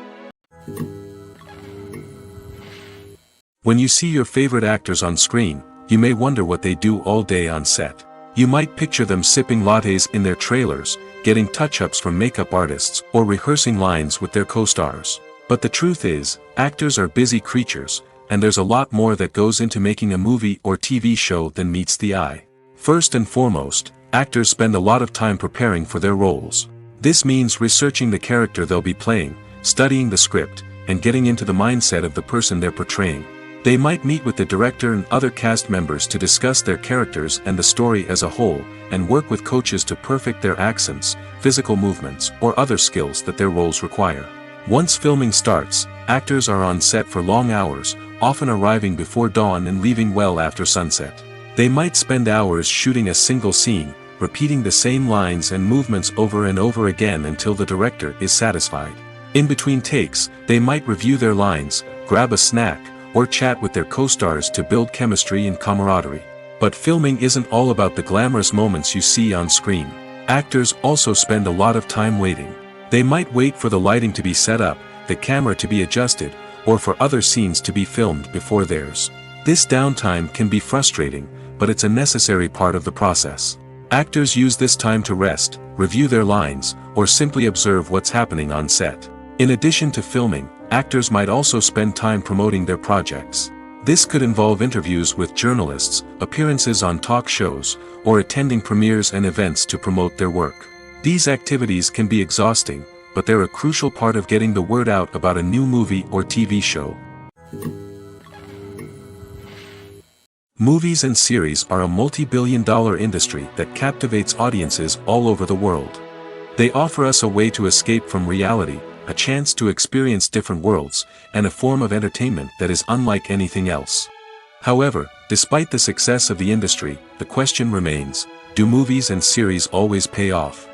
When you see your favorite actors on screen, you may wonder what they do all day on set. You might picture them sipping lattes in their trailers, getting touch-ups from makeup artists, or rehearsing lines with their co-stars. But the truth is, actors are busy creatures, and there's a lot more that goes into making a movie or TV show than meets the eye. First and foremost, actors spend a lot of time preparing for their roles. This means researching the character they'll be playing, studying the script, and getting into the mindset of the person they're portraying. They might meet with the director and other cast members to discuss their characters and the story as a whole, and work with coaches to perfect their accents, physical movements, or other skills that their roles require. Once filming starts, actors are on set for long hours, often arriving before dawn and leaving well after sunset. They might spend hours shooting a single scene, repeating the same lines and movements over and over again until the director is satisfied. In between takes, they might review their lines, grab a snack, or chat with their co-stars to build chemistry and camaraderie. But filming isn't all about the glamorous moments you see on screen. Actors also spend a lot of time waiting. They might wait for the lighting to be set up, the camera to be adjusted, or for other scenes to be filmed before theirs. This downtime can be frustrating, but it's a necessary part of the process. Actors use this time to rest, review their lines, or simply observe what's happening on set. In addition to filming, actors might also spend time promoting their projects. This could involve interviews with journalists, appearances on talk shows, or attending premieres and events to promote their work. These activities can be exhausting, but they're a crucial part of getting the word out about a new movie or TV show. Movies and series are a multi-billion-dollar industry that captivates audiences all over the world. They offer us a way to escape from reality, a chance to experience different worlds, and a form of entertainment that is unlike anything else. However, despite the success of the industry, the question remains, do movies and series always pay off?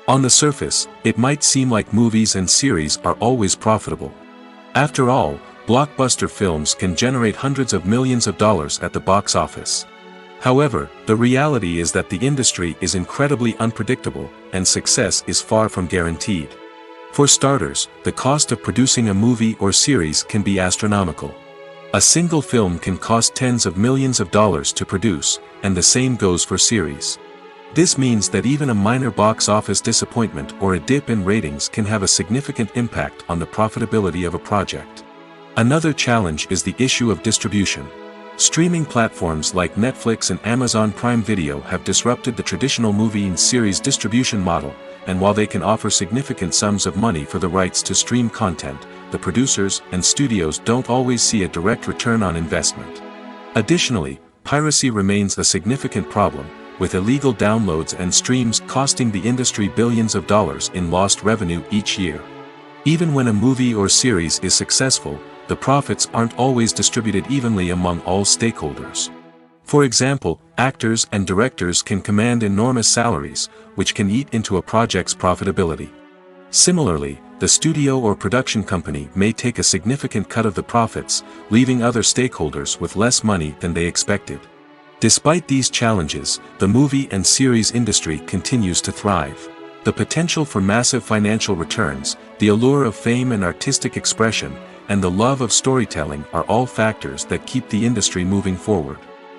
On the surface, it might seem like movies and series are always profitable. After all, blockbuster films can generate hundreds of millions of dollars at the box office. However, the reality is that the industry is incredibly unpredictable, and success is far from guaranteed. For starters, the cost of producing a movie or series can be astronomical. A single film can cost tens of millions of dollars to produce, and the same goes for series. This means that even a minor box office disappointment or a dip in ratings can have a significant impact on the profitability of a project. Another challenge is the issue of distribution. Streaming platforms like Netflix and Amazon Prime Video have disrupted the traditional movie and series distribution model, and while they can offer significant sums of money for the rights to stream content, the producers and studios don't always see a direct return on investment. Additionally, piracy remains a significant problem, with illegal downloads and streams costing the industry billions of dollars in lost revenue each year. Even when a movie or series is successful, the profits aren't always distributed evenly among all stakeholders. For example, actors and directors can command enormous salaries, which can eat into a project's profitability. Similarly, the studio or production company may take a significant cut of the profits, leaving other stakeholders with less money than they expected. Despite these challenges, the movie and series industry continues to thrive. The potential for massive financial returns, the allure of fame and artistic expression, and the love of storytelling are all factors that keep the industry moving forward.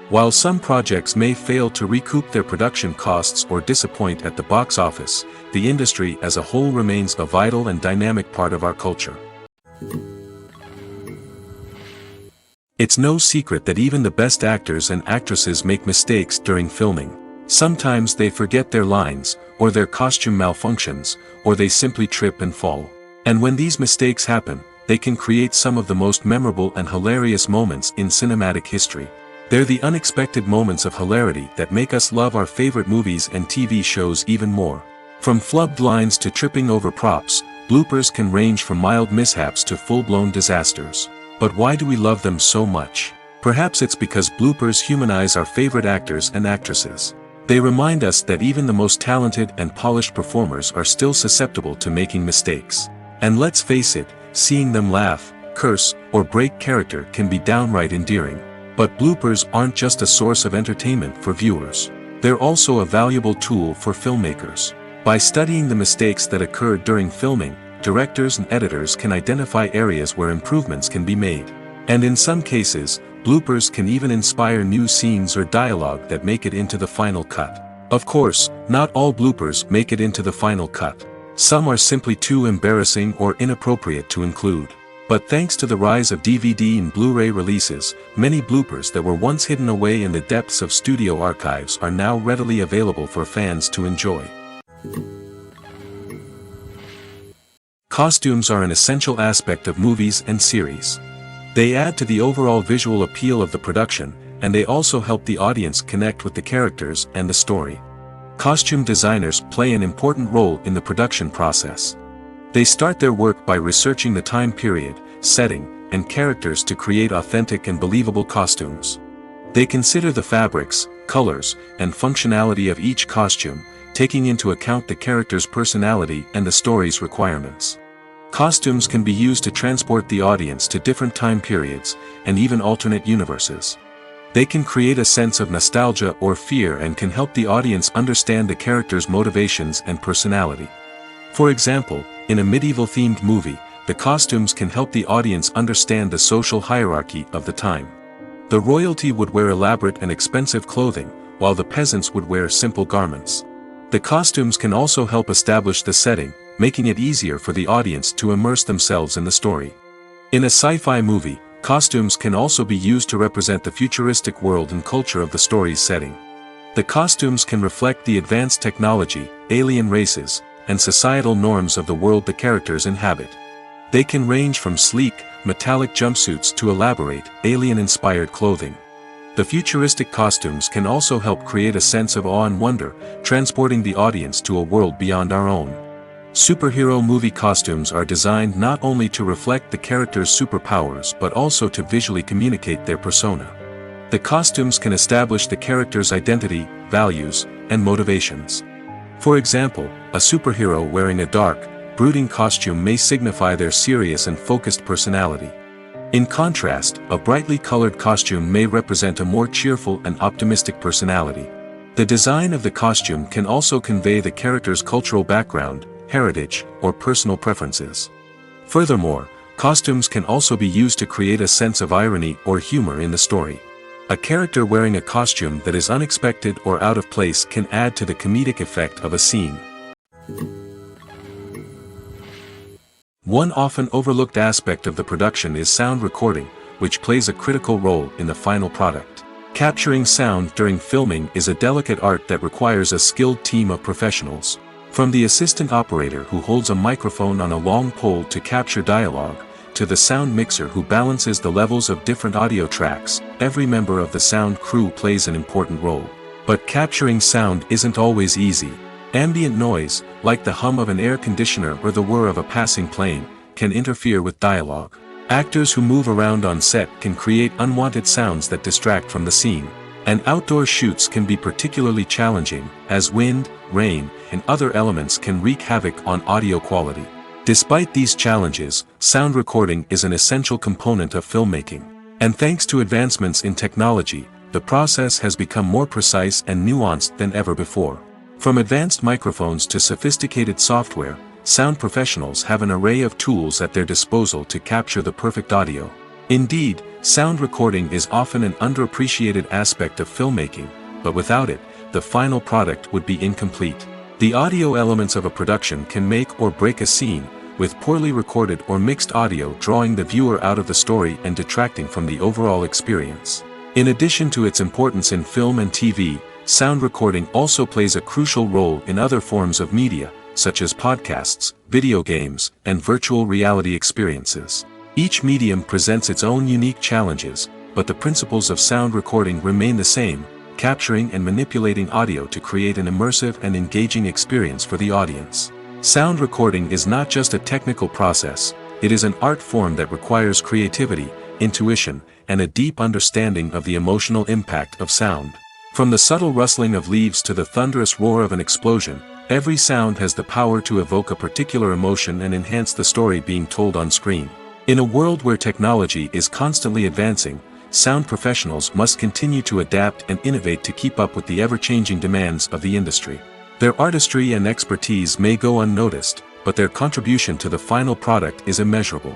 While some projects may fail to recoup their production costs or disappoint at the box office, the industry as a whole remains a vital and dynamic part of our culture. It's no secret that even the best actors and actresses make mistakes during filming. Sometimes they forget their lines, or their costume malfunctions, or they simply trip and fall. And when these mistakes happen, they can create some of the most memorable and hilarious moments in cinematic history. They're the unexpected moments of hilarity that make us love our favorite movies and TV shows even more. From flubbed lines to tripping over props, bloopers can range from mild mishaps to full-blown disasters. But why do we love them so much? Perhaps it's because bloopers humanize our favorite actors and actresses. They remind us that even the most talented and polished performers are still susceptible to making mistakes. And let's face it, seeing them laugh, curse, or break character can be downright endearing. But bloopers aren't just a source of entertainment for viewers. They're also a valuable tool for filmmakers. By studying the mistakes that occurred during filming, directors and editors can identify areas where improvements can be made. And in some cases, bloopers can even inspire new scenes or dialogue that make it into the final cut. Of course, not all bloopers make it into the final cut. Some are simply too embarrassing or inappropriate to include. But thanks to the rise of DVD and Blu-ray releases, many bloopers that were once hidden away in the depths of studio archives are now readily available for fans to enjoy. Costumes are an essential aspect of movies and series. They add to the overall visual appeal of the production, and they also help the audience connect with the characters and the story. Costume designers play an important role in the production process. They start their work by researching the time period, setting, and characters to create authentic and believable costumes. They consider the fabrics, colors, and functionality of each costume, taking into account the character's personality and the story's requirements. Costumes can be used to transport the audience to different time periods, and even alternate universes. They can create a sense of nostalgia or fear and can help the audience understand the character's motivations and personality. For example, in a medieval-themed movie, the costumes can help the audience understand the social hierarchy of the time. The royalty would wear elaborate and expensive clothing, while the peasants would wear simple garments. The costumes can also help establish the setting, making it easier for the audience to immerse themselves in the story. In a sci-fi movie, costumes can also be used to represent the futuristic world and culture of the story's setting. The costumes can reflect the advanced technology, alien races, and societal norms of the world the characters inhabit. They can range from sleek, metallic jumpsuits to elaborate, alien-inspired clothing. The futuristic costumes can also help create a sense of awe and wonder, transporting the audience to a world beyond our own. Superhero movie costumes are designed not only to reflect the character's superpowers but also to visually communicate their persona. The costumes can establish the character's identity, values, and motivations. For example, a superhero wearing a dark, brooding costume may signify their serious and focused personality. In contrast, a brightly colored costume may represent a more cheerful and optimistic personality. The design of the costume can also convey the character's cultural background, heritage, or personal preferences. Furthermore, costumes can also be used to create a sense of irony or humor in the story. A character wearing a costume that is unexpected or out of place can add to the comedic effect of a scene. One often overlooked aspect of the production is sound recording, which plays a critical role in the final product. Capturing sound during filming is a delicate art that requires a skilled team of professionals. From the assistant operator who holds a microphone on a long pole to capture dialogue, to the sound mixer who balances the levels of different audio tracks, every member of the sound crew plays an important role. But capturing sound isn't always easy. Ambient noise, like the hum of an air conditioner or the whir of a passing plane, can interfere with dialogue. Actors who move around on set can create unwanted sounds that distract from the scene. And outdoor shoots can be particularly challenging, as wind, rain, and other elements can wreak havoc on audio quality. Despite these challenges, sound recording is an essential component of filmmaking. And thanks to advancements in technology, the process has become more precise and nuanced than ever before. From advanced microphones to sophisticated software, sound professionals have an array of tools at their disposal to capture the perfect audio. Indeed, sound recording is often an underappreciated aspect of filmmaking, but without it, the final product would be incomplete. The audio elements of a production can make or break a scene, with poorly recorded or mixed audio drawing the viewer out of the story and detracting from the overall experience. In addition to its importance in film and TV, sound recording also plays a crucial role in other forms of media, such as podcasts, video games, and virtual reality experiences. Each medium presents its own unique challenges, but the principles of sound recording remain the same: capturing and manipulating audio to create an immersive and engaging experience for the audience. Sound recording is not just a technical process, it is an art form that requires creativity, intuition, and a deep understanding of the emotional impact of sound. From the subtle rustling of leaves to the thunderous roar of an explosion, every sound has the power to evoke a particular emotion and enhance the story being told on screen. In a world where technology is constantly advancing, sound professionals must continue to adapt and innovate to keep up with the ever-changing demands of the industry. Their artistry and expertise may go unnoticed, but their contribution to the final product is immeasurable.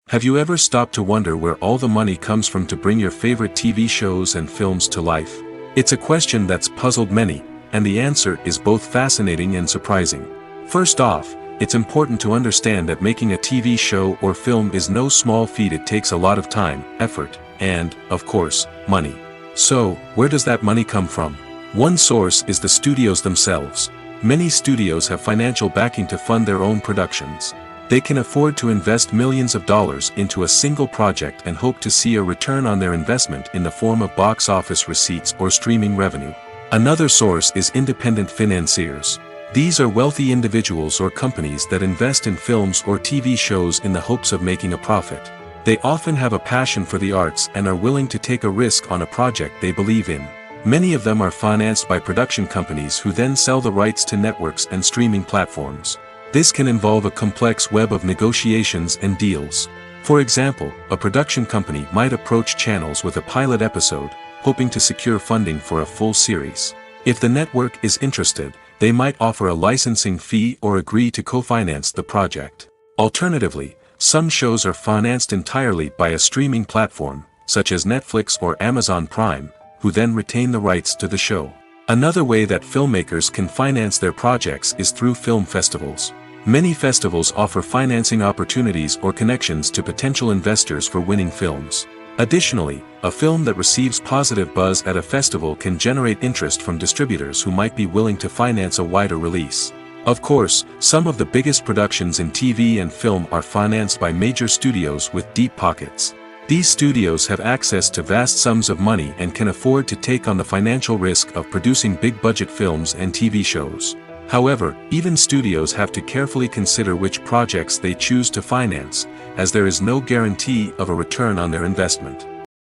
Have you ever stopped to wonder where all the money comes from to bring your favorite TV shows and films to life? It's a question that's puzzled many, and the answer is both fascinating and surprising. First off, it's important to understand that making a TV show or film is no small feat. It takes a lot of time, effort, and, of course, money. So, where does that money come from? One source is the studios themselves. Many studios have financial backing to fund their own productions. They can afford to invest millions of dollars into a single project and hope to see a return on their investment in the form of box office receipts or streaming revenue. Another source is independent financiers. These are wealthy individuals or companies that invest in films or TV shows in the hopes of making a profit. They often have a passion for the arts and are willing to take a risk on a project they believe in. Many of them are financed by production companies who then sell the rights to networks and streaming platforms. This can involve a complex web of negotiations and deals. For example, a production company might approach channels with a pilot episode, hoping to secure funding for a full series. If the network is interested, they might offer a licensing fee or agree to co-finance the project. Alternatively, some shows are financed entirely by a streaming platform, such as Netflix or Amazon Prime, who then retain the rights to the show. Another way that filmmakers can finance their projects is through film festivals. Many festivals offer financing opportunities or connections to potential investors for winning films. Additionally, a film that receives positive buzz at a festival can generate interest from distributors who might be willing to finance a wider release. Of course, some of the biggest productions in TV and film are financed by major studios with deep pockets. These studios have access to vast sums of money and can afford to take on the financial risk of producing big-budget films and TV shows. However, even studios have to carefully consider which projects they choose to finance, as there is no guarantee of a return on their investment.